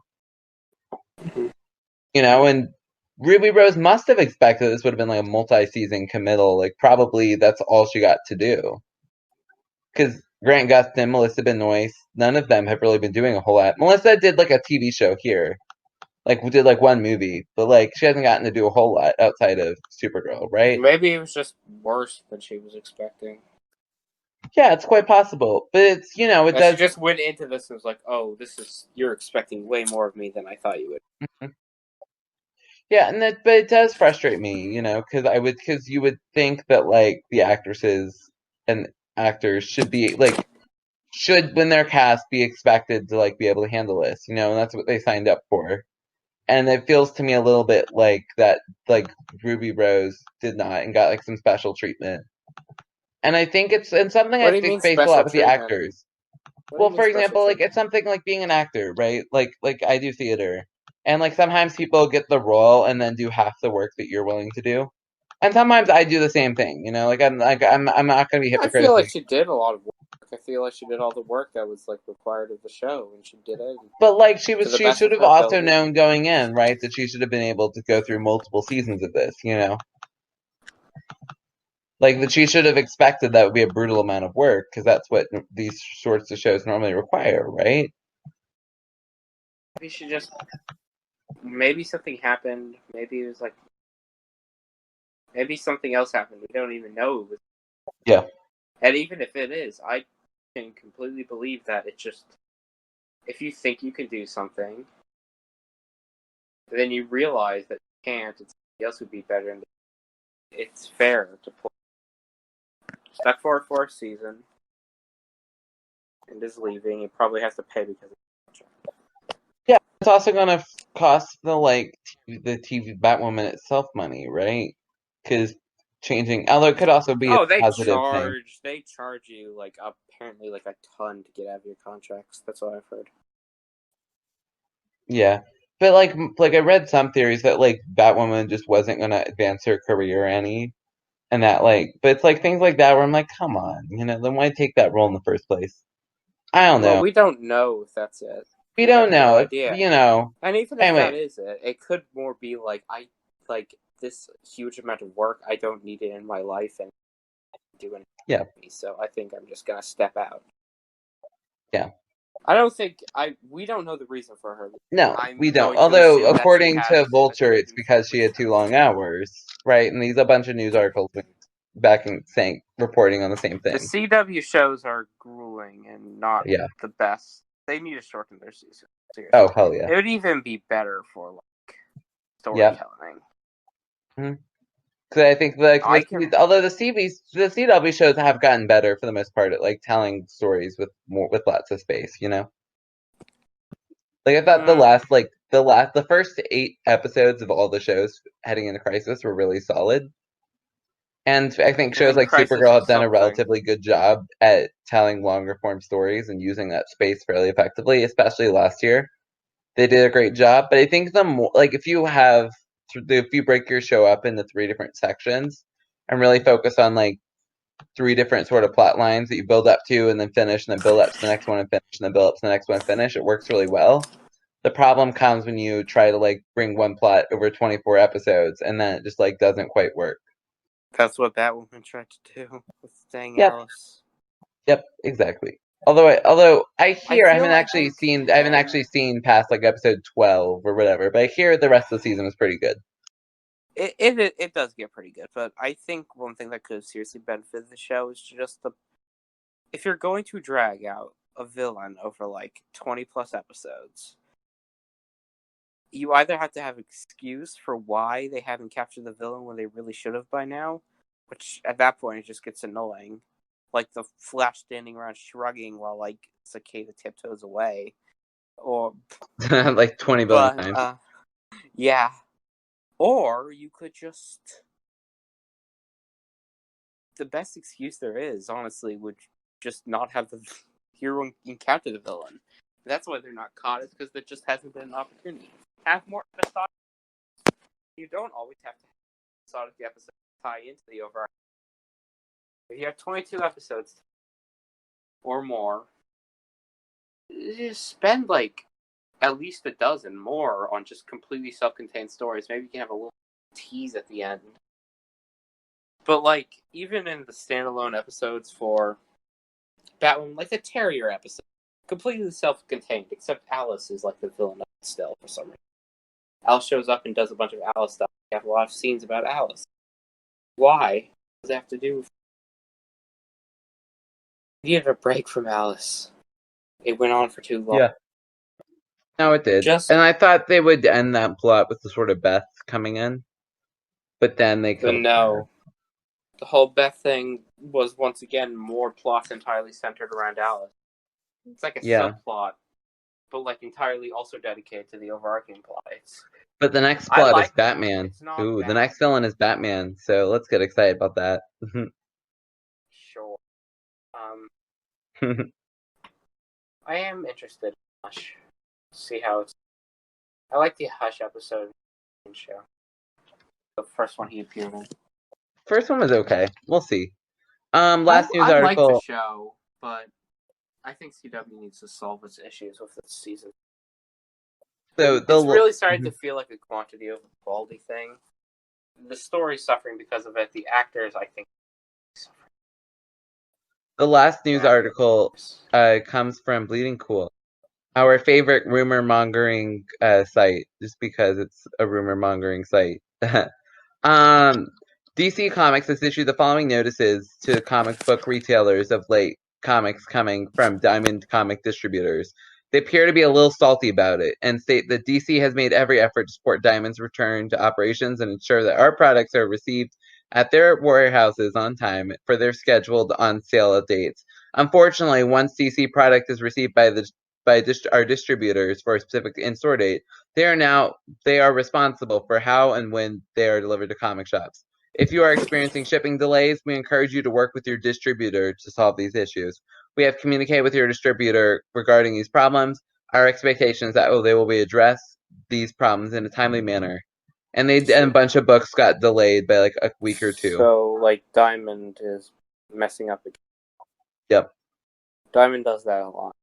You know, and Ruby Rose must have expected this would have been like a multi-season committal. Like probably that's all she got to do. Because Grant Gustin, Melissa Benoist, none of them have really been doing a whole lot. Melissa did like a TV show here, like we did like one movie, but like she hasn't gotten to do a whole lot outside of Supergirl, right? Maybe it was just worse than she was expecting. Yeah, it's quite possible, but it's it does. She just went into this and was like, "Oh, you're expecting way more of me than I thought you would." Yeah, but it does frustrate me, because you would think that like the actresses and actors should be like when they're cast be expected to like be able to handle this, and that's what they signed up for. And it feels to me a little bit like that, like Ruby Rose did not and got like some special treatment. And I think it's something What I do you think mean faced a lot special with the treatment? actors. What do Well, you mean for special example, like treatment? it's something like being an actor, right? Like I do theater, and like sometimes people get the role and then do half the work that you're willing to do, and sometimes I do the same thing. Like I'm not gonna be I feel hypocritical. like she did a lot of work. I feel like she did all the work that was like required of the show, and she did it. But like she to the should best of have her also ability. known going in, right, that she should have been able to go through multiple seasons of this. Like that she should have expected that would be a brutal amount of work because that's what these sorts of shows normally require, right? Maybe something happened. Maybe it was like, maybe something else happened. We don't even know. Yeah. And even if it is, I can completely believe that it's just, if you think you can do something, then you realize that you can't, and somebody else would be better. And it's fair to pull. Stuck for a fourth season, and is leaving. You probably has to pay because of the contract. Yeah, it's also gonna cost the TV Batwoman itself money, right? Because changing, although it could also be a positive thing. They charge you like apparently like a ton to get out of your contracts. That's what I've heard. Yeah, but like I read some theories that like Batwoman just wasn't gonna advance her career any, and that but it's like things like that where I'm like, come on, then why take that role in the first place? I don't know. Well, we don't know if that's it. We don't know. No idea. And even if that is it, it could more be like this huge amount of work. I don't need it in my life and do anything. Yeah. So I think I'm just gonna step out. Yeah. I don't think we don't know the reason for her. No, we don't. Although according to Vulture, it's because she had too long hours, right? And these a bunch of news articles reporting on the same thing. The CW shows are grueling and not the best. They need to shorten their season. Seriously. Oh hell yeah! It would even be better for like storytelling. Because I think although the CW shows have gotten better for the most part at like telling stories with lots of space, Like I thought the first 8 episodes of all the shows heading into Crisis were really solid. And I think shows like Supergirl have done a relatively good job at telling longer form stories and using that space fairly effectively, especially last year. They did a great job, but I think if you break your show up into 3 different sections and really focus on like 3 different sort of plot lines that you build up to and then finish and then build up to the next one and finish and then build up to the next one and finish, it works really well. The problem comes when you try to like bring one plot over 24 episodes and then it just like doesn't quite work. That's what Batwoman tried to do with Staying Alice. Yep, exactly. Although I haven't actually seen past like episode 12 or whatever, but I hear the rest of the season was pretty good. It does get pretty good, but I think one thing that could have seriously benefited the show is just if you're going to drag out a villain over like 20 plus episodes, you either have to have an excuse for why they haven't captured the villain when they really should have by now, which at that point it just gets annoying. Like the Flash standing around shrugging while like Cicada tiptoes away. Or like 20 billion times. Yeah. Or you could just... The best excuse there is, honestly, would just not have the hero encounter the villain. That's why they're not caught, is because there just hasn't been an opportunity. Have more episodes. You don't always have to have the episode tie into the overarching. If you have 22 episodes or more, just spend like at least a dozen more on just completely self-contained stories. Maybe you can have a little tease at the end. But like, even in the standalone episodes for Batwoman, like the Terrier episode, completely self-contained, except Alice is like the villain still for some reason. Alice shows up and does a bunch of Alice stuff. We have a lot of scenes about Alice. Why? What does it have to do with... We needed a break from Alice. It went on for too long. Yeah. No, it did. And I thought they would end that plot with the sort of Beth coming in. But then they killed her. The whole Beth thing was once again more plot entirely centered around Alice. It's like a subplot, but like entirely also dedicated to the overarching plot. But the next plot is Batman. Ooh, the next villain is Batman, so let's get excited about that. Sure. I am interested in Hush. See how it's... I like the Hush episode in the show. The first one he appeared in. First one was okay. We'll see. Last news article. I like the show, but I think CW needs to solve its issues with this season. So it's really starting to feel like a quantity over quality thing. The story's suffering because of it. The actors, I think, suffering. The last news article comes from Bleeding Cool, our favorite rumor mongering site, just because it's a rumor mongering site. DC Comics has issued the following notices to comic book retailers of late comics coming from Diamond comic distributors. They appear to be a little salty about it and state that DC has made every effort to support Diamond's return to operations and ensure that our products are received at their warehouses on time for their scheduled on-sale dates. Unfortunately, once DC product is received by our distributors for a specific in-store date, they are responsible for how and when they are delivered to comic shops. If you are experiencing shipping delays, we encourage you to work with your distributor to solve these issues. We have communicated with your distributor regarding these problems. Our expectation is that they will address these problems in a timely manner. And a bunch of books got delayed by like a week or two. So, like, Diamond is messing up again. Yep. Diamond does that a lot.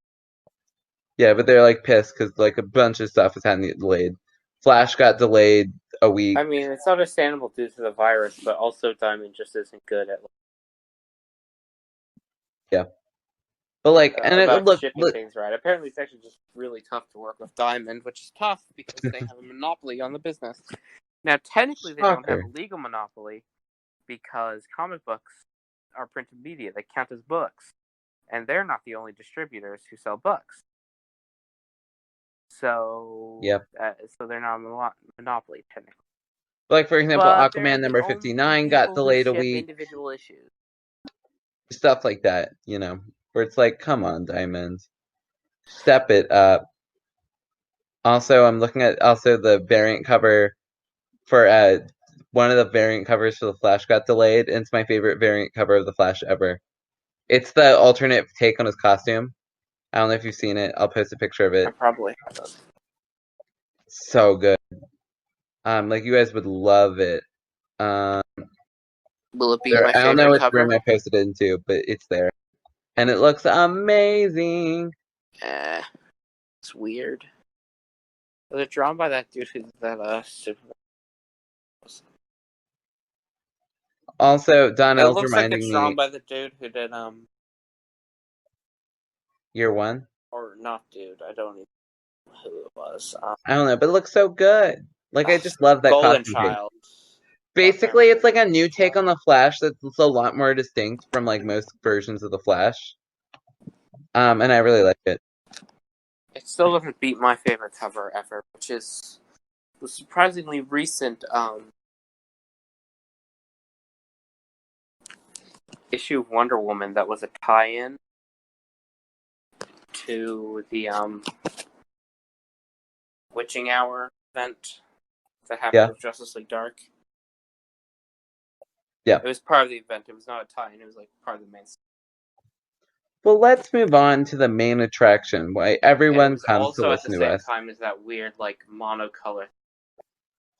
Yeah, but they're like pissed because like a bunch of stuff is having it delayed. Flash got delayed a week. I mean, it's understandable due to the virus, but also Diamond just isn't good at. Yeah. But like, and shipping things right. Apparently, it's actually just really tough to work with Diamond, which is tough because they have a monopoly on the business. Now, technically, they don't have a legal monopoly because comic books are printed media. They count as books, and they're not the only distributors who sell books. So, so they're not a monopoly technically. Like for example, Aquaman number 59 got delayed a week. Individual issues. Stuff like that, where it's like, come on, Diamond, step it up. Also, I'm looking at the variant cover for one of the variant covers for the Flash got delayed, and it's my favorite variant cover of the Flash ever. It's the alternate take on his costume. I don't know if you've seen it. I'll post a picture of it. I probably haven't. So good. Like you guys would love it. Will it be my favorite cover? I don't know which room I posted it into, but it's there. And it looks amazing. It's weird. Was it drawn by that dude who did that Superman? Also, Donnell's reminding me. It looks like it's drawn by the dude who did Year One? Or not dude, I don't even know who it was. I don't know, but it looks so good. Like, I just love that Golden costume. Child. Basically, it's like a new take on the Flash that's a lot more distinct from like most versions of the Flash. and I really like it. It still doesn't beat my favorite cover ever, which is the surprisingly recent issue of Wonder Woman that was a tie-in to the Witching Hour event that happened with Justice League Dark. Yeah. It was part of the event. It was not a tie-in. It was like part of the main. Well, let's move on to the main attraction. Why everyone comes to listen to us. Also, at the same time, is that weird, like, monocolor.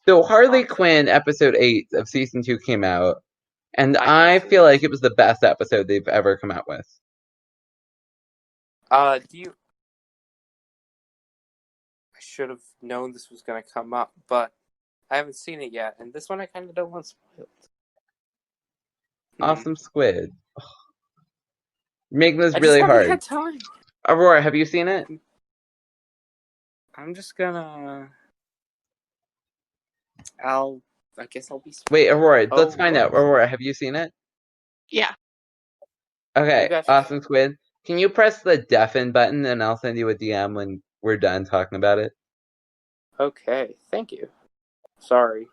So, Harley Quinn episode 8 of season 2 came out, and I feel like it was the best episode they've ever come out with. I should have known this was going to come up, but I haven't seen it yet, and this one I kind of don't want spoiled. AwesomeSquid. Making this really hard. I just haven't had time. Aurora, have you seen it? I'm just gonna... I guess I'll be... Wait, Aurora, let's find out. Aurora, have you seen it? Yeah. Okay, AwesomeSquid. Can you press the deafen button and I'll send you a DM when we're done talking about it? Okay, thank you. Sorry.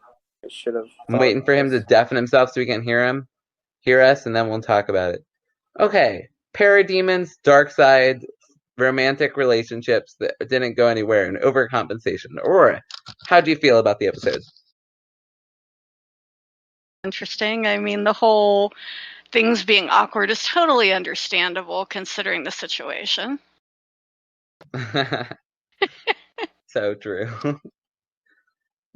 I should have... I'm waiting for him to deafen himself so we can hear us, and then we'll talk about it. Okay, parademons, dark side, romantic relationships that didn't go anywhere, and overcompensation. Aurora, how do you feel about the episode? Interesting. I mean, the whole things being awkward is totally understandable considering the situation. So true.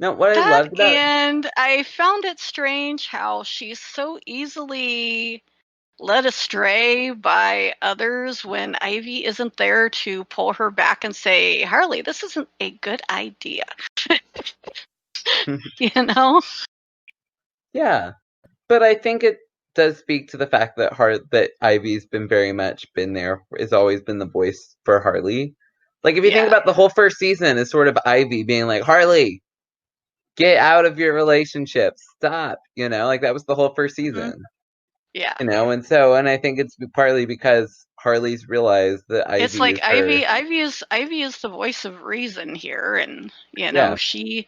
No, what I loved about... And I found it strange how she's so easily led astray by others when Ivy isn't there to pull her back and say, Harley, this isn't a good idea. You know? Yeah. But I think it does speak to the fact that Ivy's been there, has always been the voice for Harley. Like, if you think about the whole first season, is sort of Ivy being like, Harley, get out of your relationship. Stop. You know, like, that was the whole first season. Mm-hmm. Yeah. You know, and I think it's partly because Harley's realized that Ivy it's like is Ivy is the voice of reason here, and, you know, she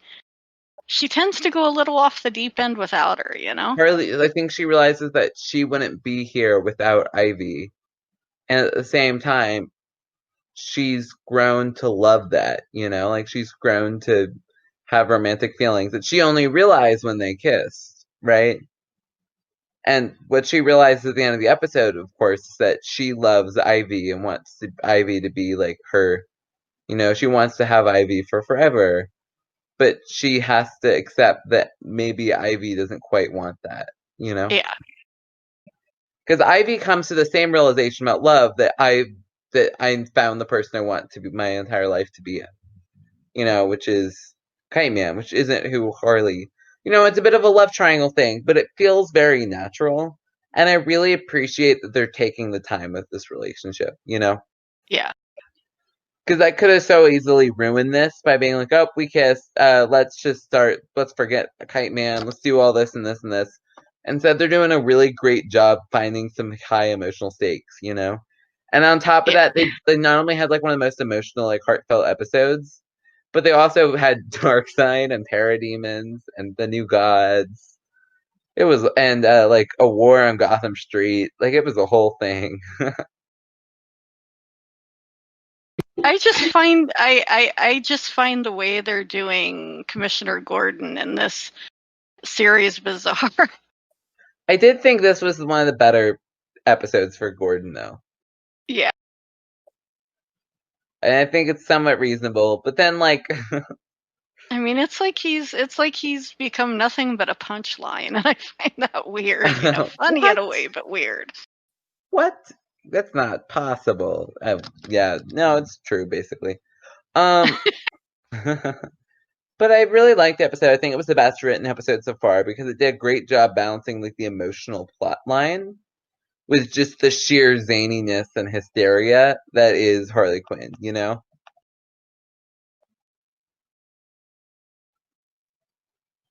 tends to go a little off the deep end without her, you know? Harley, I think she realizes that she wouldn't be here without Ivy. And at the same time, she's grown to love that, you know? Like, she's grown to have romantic feelings that she only realized when they kissed, right? And what she realizes at the end of the episode, of course, is that she loves Ivy and wants Ivy to be like her. You know, she wants to have Ivy for forever. But she has to accept that maybe Ivy doesn't quite want that, you know? Yeah. Because Ivy comes to the same realization about love that I found the person I want to be my entire life to be in. You know, which is Kite Man, which isn't who Harley... You know, it's a bit of a love triangle thing, but it feels very natural. And I really appreciate that they're taking the time with this relationship, you know? Yeah. Because I could have so easily ruined this by being like, oh, we kissed, let's forget Kite Man, let's do all this and this and this. Instead, they're doing a really great job finding some high emotional stakes, you know? And on top of that, they not only had like one of the most emotional, like heartfelt episodes, but they also had Darkseid and Parademons and the New Gods. It was, and like a war on Gotham Street. Like, it was a whole thing. I just find the way they're doing Commissioner Gordon in this series bizarre. I did think this was one of the better episodes for Gordon, though. Yeah. And I think it's somewhat reasonable, but then, like... I mean, it's like he's become nothing but a punchline, and I find that weird. You know, funny in a way, but weird. What? That's not possible. Yeah, no, it's true, basically. But I really liked the episode. I think it was the best written episode so far because it did a great job balancing like the emotional plot line with just the sheer zaniness and hysteria that is Harley Quinn, you know?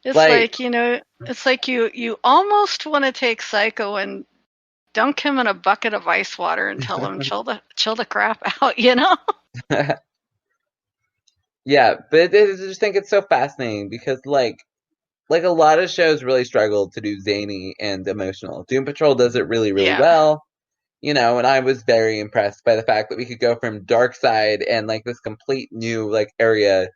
It's like, you know, it's like you almost want to take Psycho and dunk him in a bucket of ice water and tell him chill the crap out, you know? Yeah, but I just think it's so fascinating because like a lot of shows really struggle to do zany and emotional. Doom Patrol does it really, really well. You know, and I was very impressed by the fact that we could go from dark side and like this complete new like area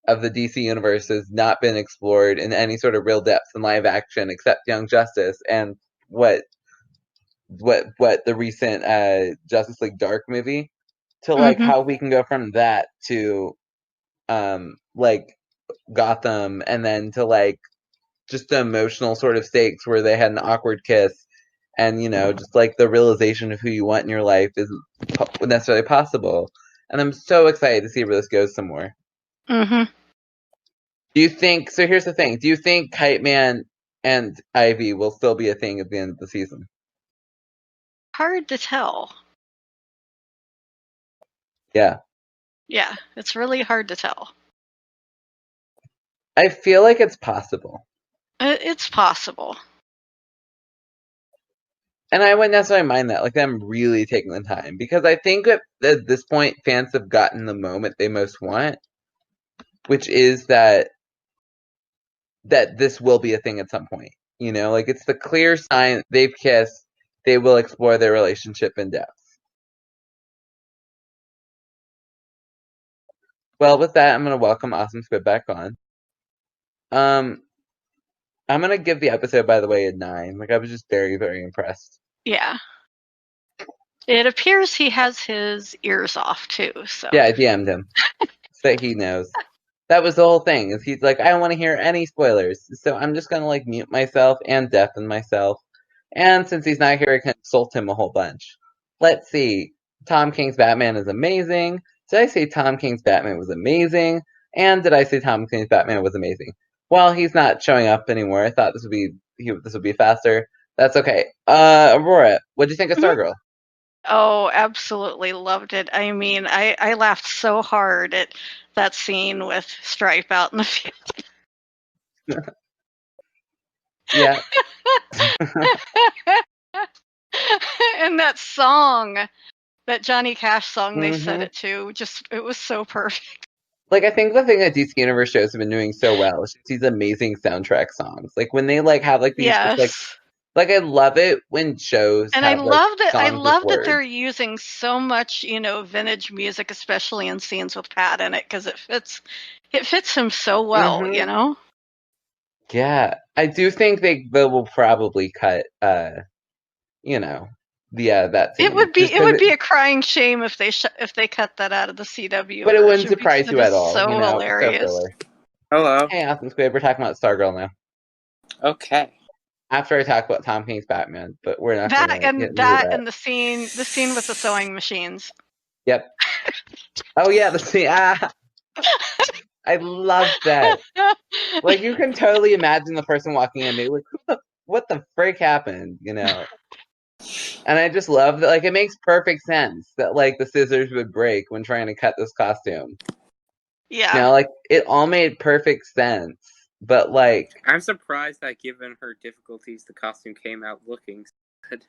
of the DC universe has not been explored in any sort of real depth in live action except Young Justice and what the recent Justice League Dark movie to like how we can go from that to like Gotham and then to like just the emotional sort of stakes where they had an awkward kiss and you know just like the realization of who you want in your life isn't necessarily possible, and I'm so excited to see where this goes somewhere. Do you think so? Here's the thing: do you think Kite Man and Ivy will still be a thing at the end of the season? Hard to tell. Yeah, it's really hard to tell. I feel like it's possible. It's possible. And I wouldn't necessarily mind that, like them really taking the time, because I think that at this point fans have gotten the moment they most want, which is that this will be a thing at some point. You know, like it's the clear sign they've kissed, they will explore their relationship in depth. Well, with that, I'm going to welcome AwesomeSquid back on. I'm going to give the episode, by the way, a 9. Like, I was just very, very impressed. Yeah. It appears he has his ears off, too, so. Yeah, I DM'd him. So that he knows. That was the whole thing, is he's like, I don't want to hear any spoilers, so I'm just going to, like, mute myself and deafen myself. And since he's not here, I can insult him a whole bunch. Let's see. Tom King's Batman is amazing. Did I say Tom King's Batman was amazing? And did I say Tom King's Batman was amazing? Well, he's not showing up anymore. I thought this would be faster. That's okay. Aurora, what do you think of Stargirl? Oh, absolutely loved it. I mean, I laughed so hard at that scene with Stripe out in the field. Yeah. And that song, that Johnny Cash song they set it to, it was so perfect. Like, I think the thing that DC Universe shows have been doing so well is these amazing soundtrack songs. Like, when they, like, have, like, these just, like, I love it when shows and have, I love that they're using so much, you know, vintage music, especially in scenes with Pat in it, because it fits him so well, you know? Yeah. I do think they will probably cut, you know, that scene. It would be a crying shame if they cut that out of the CW. But it wouldn't surprise you at all. So you know, hilarious. So Hello. Hey, AwesomeSquid. We're talking about Stargirl now. Okay. After I talk about Tom King's Batman, but we're not and the scene with the sewing machines. Yep. Oh yeah, the scene. I love that. Like, you can totally imagine the person walking in and be like, what the frick happened, you know? And I just love that, like, it makes perfect sense that, like, the scissors would break when trying to cut this costume. Yeah. You know, like, it all made perfect sense. But, like... I'm surprised that given her difficulties, the costume came out looking good.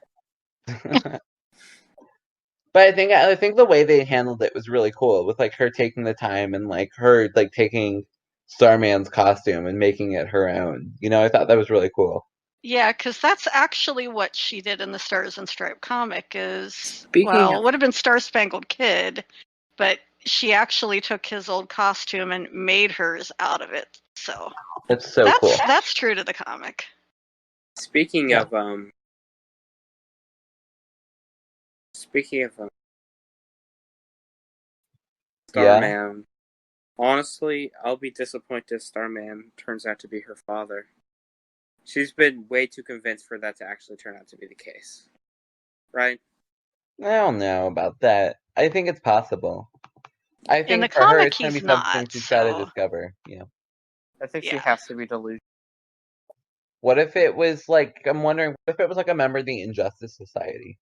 But I think the way they handled it was really cool, with, like, her taking the time and, like, her, like, taking Starman's costume and making it her own. You know, I thought that was really cool. Yeah, because that's actually what she did in the Stars and Stripe comic it would have been Star Spangled Kid, but she actually took his old costume and made hers out of it. So that's so cool. That's true to the comic. Speaking of Starman, honestly, I'll be disappointed if Starman turns out to be her father. She's been way too convinced for that to actually turn out to be the case. Right? I don't know about that. I think it's possible. I think in the for comic, her, it's going to be something she's got to discover. Yeah. I think she has to be delusional. What if it was like, I'm wondering, what if it was like a member of the Injustice Society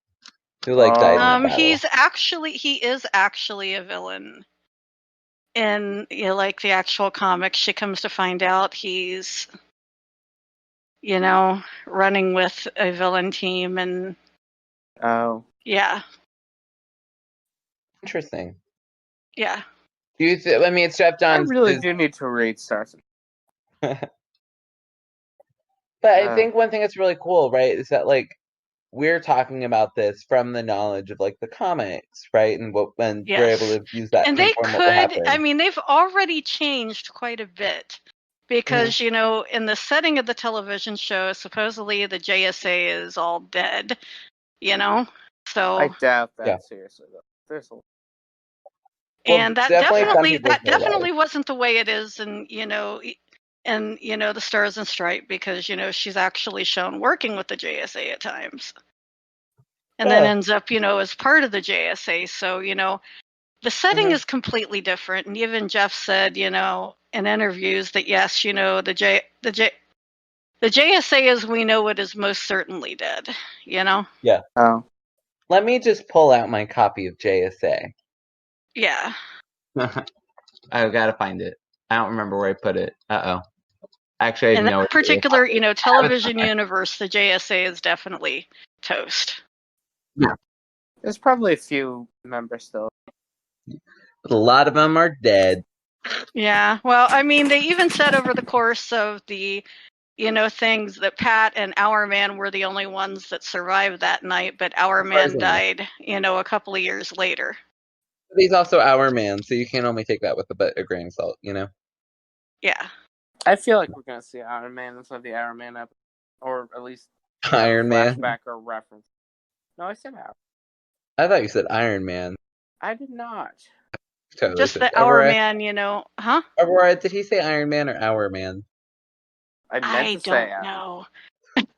who like died in a battle? He is actually a villain. In like the actual comic, she comes to find out he's, running with a villain team, and Oh. Yeah. Interesting. Yeah. Do you? I mean, it's Jeff I Johns. really do need to read Stars. But I think one thing that's really cool, right, is that like we're talking about this from the knowledge of like the comics, right, and we're able to use that And to they inform what will happen. I mean, they've already changed quite a bit because you know, in the setting of the television show, supposedly the JSA is all dead. You know, so I doubt that seriously though. There's a and that definitely definitely wasn't the way it is, and you know, the Stars and Stripe, because you know she's actually shown working with the JSA at times, and then ends up as part of the JSA. So you know, the setting is completely different, and even Jeff said in interviews that yes, you know, the JSA as we know it is most certainly dead. You know. Yeah. Oh. Let me just pull out my copy of JSA. Yeah. I've got to find it. I don't remember where I put it. Actually, I know. In that particular, television universe, the JSA is definitely toast. Yeah. There's probably a few members still. But a lot of them are dead. Yeah. Well, I mean, they even said over the course of the, things that Pat and Our Man were the only ones that survived that night, but Our Man died, a couple of years later. But he's also Our Man, so you can't only take that with a grain of salt, Yeah. I feel like we're gonna see Iron Man instead of the Iron Man episode, or at least Iron Man flashback or reference. No, I said Iron. I thought you said Iron Man. I did not. Totally just the Our Man, huh? Aurora, did he say Iron Man or Our Man? I don't know.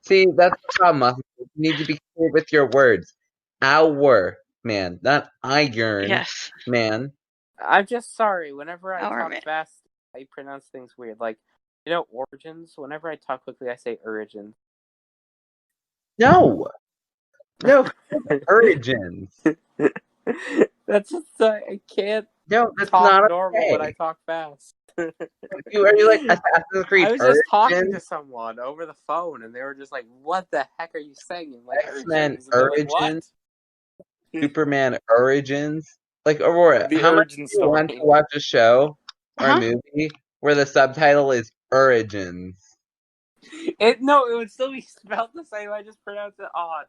See, that's the problem. You need to be clear with your words. Our Man, not Iron Man. I'm just sorry. Whenever I Our talk Man. fast, I pronounce things weird. Like, Origins. Whenever I talk quickly, I say Origins. No, Origins. That's just I can't. No, that's talk not normal okay. when I talk fast. Are you like Assassin's Creed? I was just talking to someone over the phone, and they were just like, "What the heck are you saying?" I'm like, X-Men Origins. Like, Superman Origins. Like Aurora, how much do you want to watch a show or a movie where the subtitle is Origins? It would still be spelled the same. I just pronounced it odd.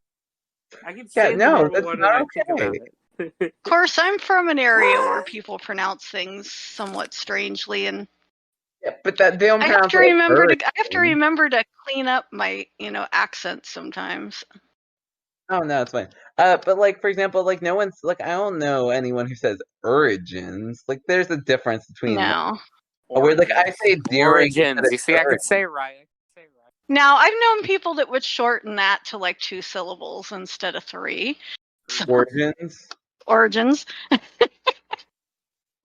I can say that's not okay. Of course, I'm from an area where people pronounce things somewhat strangely, and but that they don't I have to remember to clean up my accent sometimes. Oh no, it's fine. But like for example, like no one's like I don't know anyone who says Origins. Like there's a difference between like I say Origins. You see, I could say right. Now, I've known people that would shorten that to like 2 syllables instead of 3. So, Origins.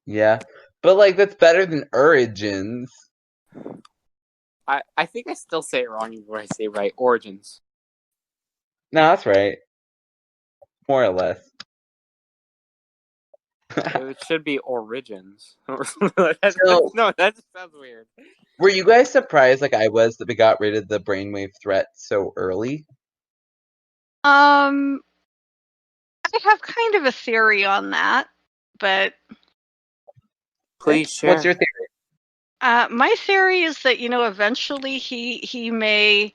Yeah. But like that's better than Origins. I think I still say it wrong when I say right. Origins. No, that's right. More or less. It should be Origins. No, that just sounds weird. Were you guys surprised, like I was, that we got rid of the brainwave threat so early? I have kind of a theory on that, but please share. What's your theory? My theory is that eventually he may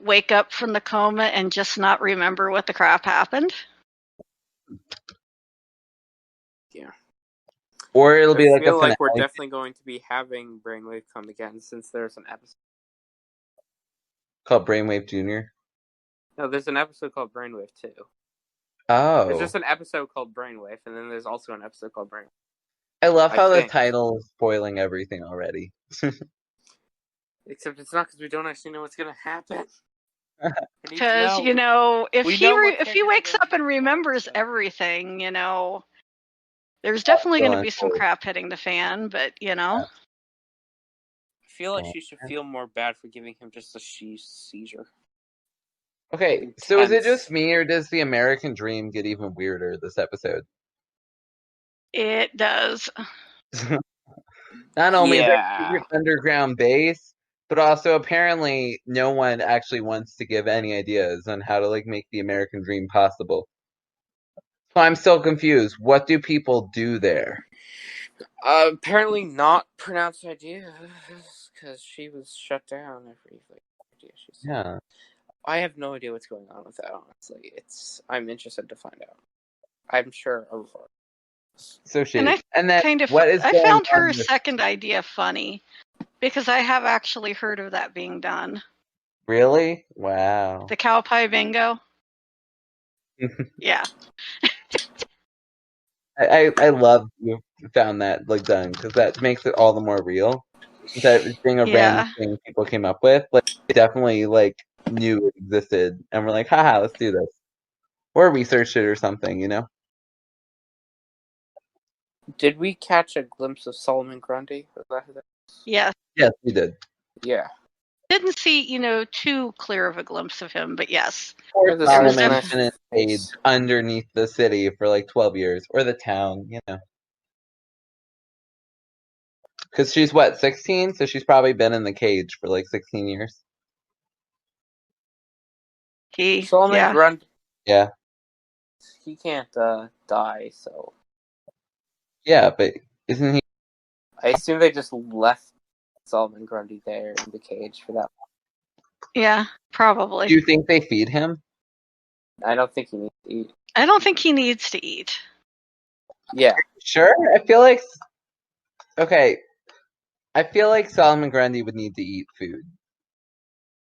wake up from the coma and just not remember what the crap happened. Yeah. Or it'll be like I feel like we're definitely going to be having Brainwave come again, since there's an episode called Brainwave Junior. No, there's an episode called Brainwave too. Oh. There's just an episode called Brainwave, and then there's also an episode called Brainwave. I love how the title is spoiling everything already. Except it's not, because we don't actually know what's going to happen. Because if he wakes up and remembers everything, there's definitely going to be some crap hitting the fan. But I feel like she should feel more bad for giving him just a seizure. Okay, so is it just me, or does the American Dream get even weirder this episode? It does. Not only is there underground base, But also, apparently, no one actually wants to give any ideas on how to make the American dream possible. So I'm still confused. What do people do there? Apparently not pronounce ideas, because she was shut down every idea she said. Yeah. I have no idea what's going on with that, honestly. I'm interested to find out. I'm sure Aurora. So shady. And then, I what is going found on her with... second idea funny, because I have actually heard of that being done. Really? Wow. The cow pie bingo? Yeah. I love you found that done, because that makes it all the more real. Instead of being a random thing people came up with, they definitely knew it existed, and we're like, haha, let's do this, or research it or something, Did we catch a glimpse of Solomon Grundy? Was that who that was? Yes. Yes, we did. Yeah. Didn't see, too clear of a glimpse of him, but yes. Or Yeah, Solomon's been in cage underneath the city for 12 years, or the town, Because she's what, 16? So she's probably been in the cage for 16 years. Solomon Grundy. Yeah. He can't die, so. Yeah, but isn't he? I assume they just left Solomon Grundy there in the cage for that. Yeah, probably. Do you think they feed him? I don't think he needs to eat. I don't think he needs to eat. Yeah. Sure? I feel like... Okay. I feel like Solomon Grundy would need to eat food.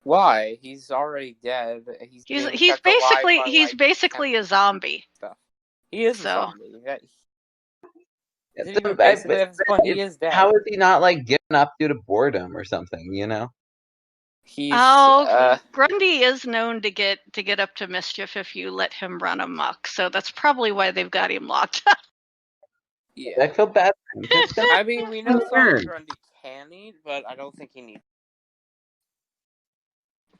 Why? He's already dead. He's basically a zombie. Stuff. He is a zombie. He is dead. How is he not given up due to boredom or something? Grundy is known to get up to mischief if you let him run amok. So that's probably why they've got him locked up. Yeah. I feel bad for him. I mean, we know Solomon Grundy can eat, but I don't think he needs.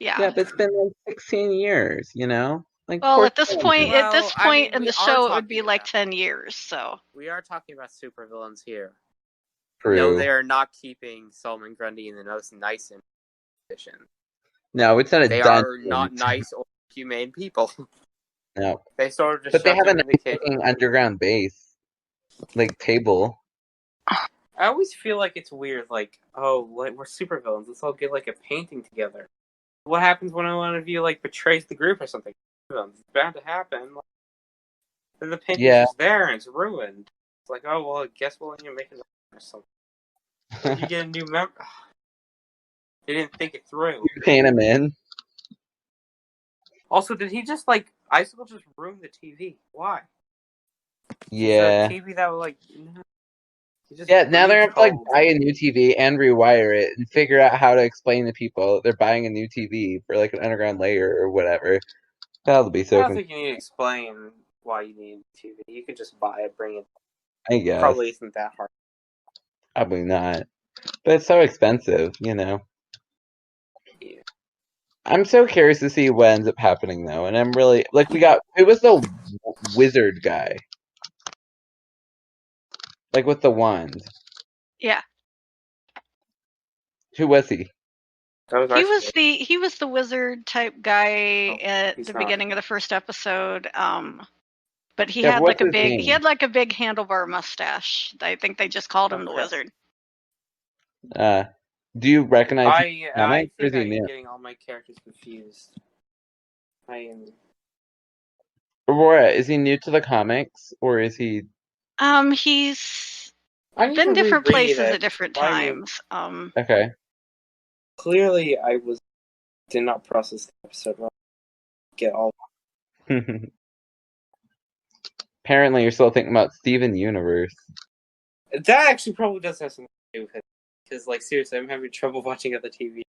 Yeah. Yeah, but it's been 16 years, Well, at this point in the show, it would be 10 years. So we are talking about supervillains here. True. No, they are not keeping Solomon Grundy in the most nice position. No, it's not. They are not nice or humane people. No. They sort of just. But they have a underground base, table. I always feel like it's weird. We're supervillains. Let's all get a painting together. What happens when one of you betrays the group or something? It's bound to happen. Then the painting's just there and it's ruined. It's I guess we'll make it or something. If you get a new member, they didn't think it through. You paint him in. Also, did he just Icicle just ruin the TV? Why? Yeah. TV that was now they're gonna have to buy a new TV and rewire it and figure out how to explain to people that they're buying a new TV for an underground layer or whatever. That'll be so. I don't think you need to explain why you need a TV. You could just buy it, bring it. I guess. Probably isn't that hard. Probably not. But it's so expensive, Yeah. I'm so curious to see what ends up happening though, and I'm really who was the wizard guy? With the wand. Yeah. Who was he? He was the wizard type guy at the beginning of the first episode. But he had a big handlebar mustache. I think they just called him the wizard. Do you recognize? I think I'm getting all my characters confused. I am. Aurora, is he new to the comics or is he? He's been different places at different times. Okay. Clearly, did not process the episode well. Get all. Apparently, you're still thinking about Steven Universe. That actually probably does have something to do with it. Because, seriously, I'm having trouble watching other TV.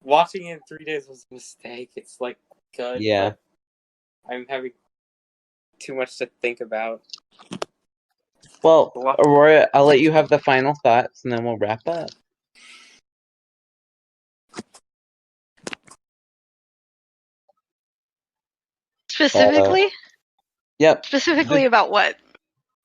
Watching it in 3 days was a mistake. It's, good. Yeah. I'm having too much to think about. Well, Aurora, I'll let you have the final thoughts, and then we'll wrap up. Specifically? Yep. Specifically about what?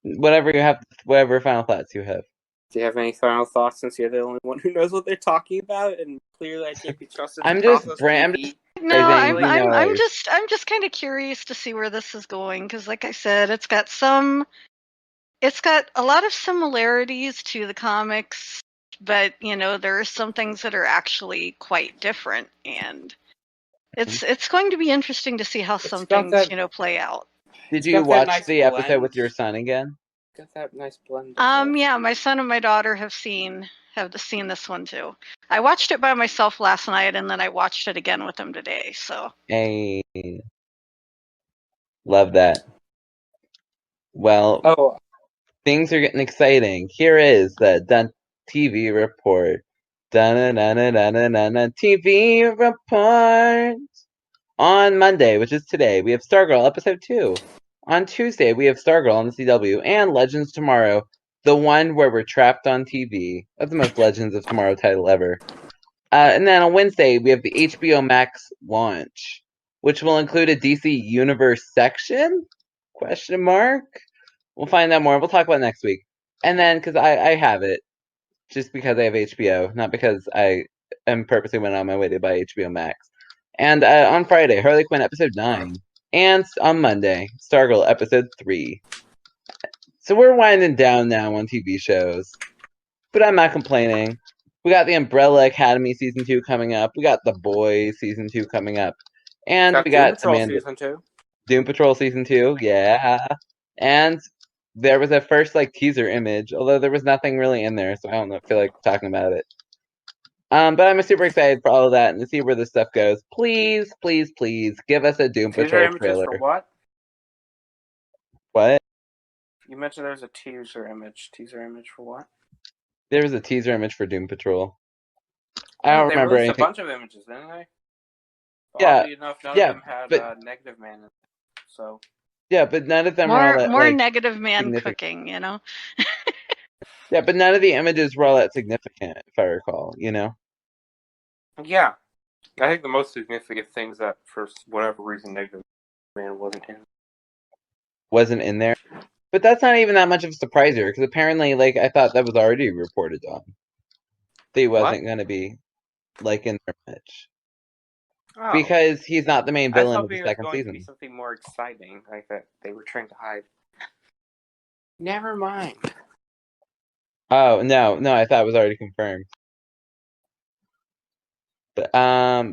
Whatever you have, whatever final thoughts you have. Do you have any final thoughts, since you're the only one who knows what they're talking about, and clearly I can't be trusted to process TV? No, I'm just kind of curious to see where this is going, because like I said, it's got a lot of similarities to the comics, but there are some things that are actually quite different, and it's going to be interesting to see how some things play out. Did you watch the episode with your son again? Got that nice blend. Yeah, my son and my daughter have seen this one too. I watched it by myself last night, and then I watched it again with them today. So. Hey, love that. Well, things are getting exciting. Here is the Dun TV report. TV report. On Monday, which is today, we have Stargirl episode 2. On Tuesday, we have Stargirl on the CW, and Legends Tomorrow, the one where we're trapped on TV. That's the most Legends of Tomorrow title ever. And then on Wednesday, we have the HBO Max launch, which will include a DC Universe section? Question mark? We'll find out more. We'll talk about it next week. And then, because I have it, just because I have HBO, not because I am purposely went on my way to buy HBO Max. And on Friday, Harley Quinn episode 9. And on Monday, Stargirl episode 3. So we're winding down now on TV shows. But I'm not complaining. We got the Umbrella Academy season 2 coming up. We got The Boys season 2 coming up. And we got Doom Patrol season 2. Doom Patrol season 2, yeah. And there was a first teaser image, although there was nothing really in there, so I don't feel like talking about it. But I'm super excited for all of that and to see where this stuff goes. Please, please, please give us a Doom Patrol trailer. For what? What? You mentioned there's a teaser image. Teaser image for what? There was a teaser image for Doom Patrol. I don't remember anything. They released a bunch of images, didn't they? Yeah. Oddly enough, none of them had Negative Man in it, so. Yeah, but none of them were all that more Negative Man cooking, Yeah, but none of the images were all that significant, if I recall, Yeah. I think the most significant thing is that for whatever reason Negative Man wasn't in there. But that's not even that much of a surprise here, because apparently, I thought that was already reported on. That he wasn't going to be, in there much. Oh. Because he's not the main villain of the second season. To be something more exciting, like that they were trying to hide. Never mind. Oh, no, I thought it was already confirmed. But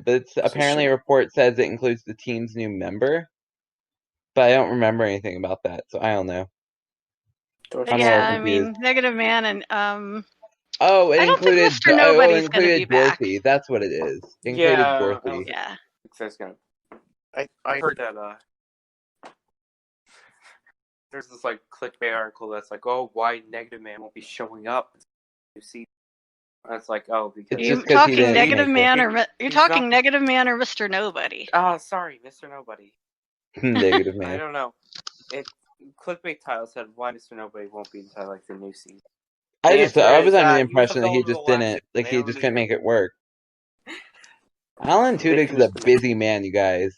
it's apparently a report says it includes the team's new member. But I don't remember anything about that, so I don't know. Yeah, I mean, Negative Man and Oh, it included Mr. Nobody's going to be Dorothy. Back. That's what it is. It included Dorothy. Yeah. I heard that there's this clickbait article that's why Negative Man won't be showing up. You see, that's because you're talking Negative Man or Negative Man or Mr. Nobody. Oh, sorry, Mr. Nobody. Negative Man. I don't know. Clickbait title said why Mr. Nobody won't be inside the new season. I was under the impression that he just didn't he just couldn't make it work. Alan Tudyk is a busy man, you guys.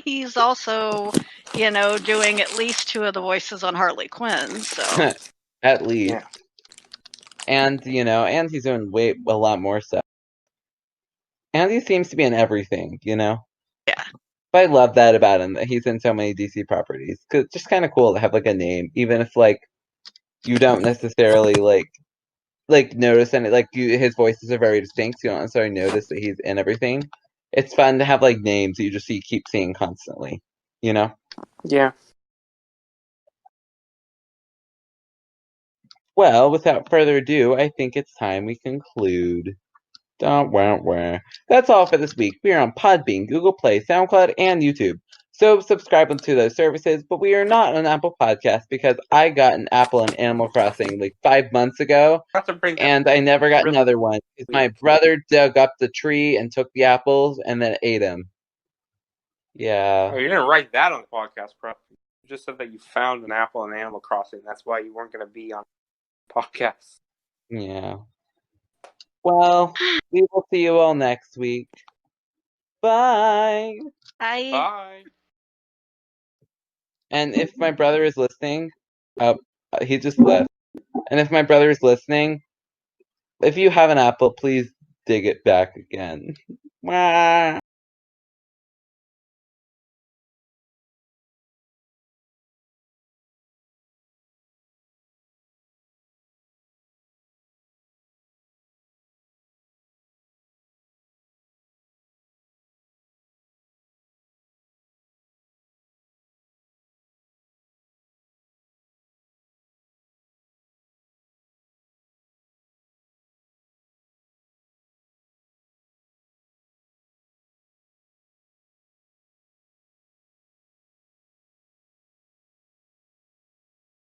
He's also, doing at least 2 of the voices on Harley Quinn, so. At least. Yeah. And, and he's doing a lot more stuff. And he seems to be in everything, Yeah. But I love that about him, that he's in so many DC properties. Because it's just kind of cool to have, a name, even if, you don't necessarily, notice any, his voices are very distinct, so you don't necessarily notice that he's in everything. It's fun to have, names that you just keep seeing constantly, Yeah. Well, without further ado, I think it's time we conclude. That's all for this week. We are on Podbean, Google Play, SoundCloud, and YouTube. So subscribe to those services, but we are not on Apple Podcasts because I got an apple on Animal Crossing 5 months ago, and I never got another one. My brother dug up the tree and took the apples and then ate them. Yeah. Oh, you didn't write that on the podcast, bro. You just said that you found an apple on Animal Crossing. That's why you weren't going to be on podcast. Yeah. Well, we will see you all next week. Bye. Bye. And if my brother is listening, he just left. And if my brother's listening, if you have an apple, please dig it back again.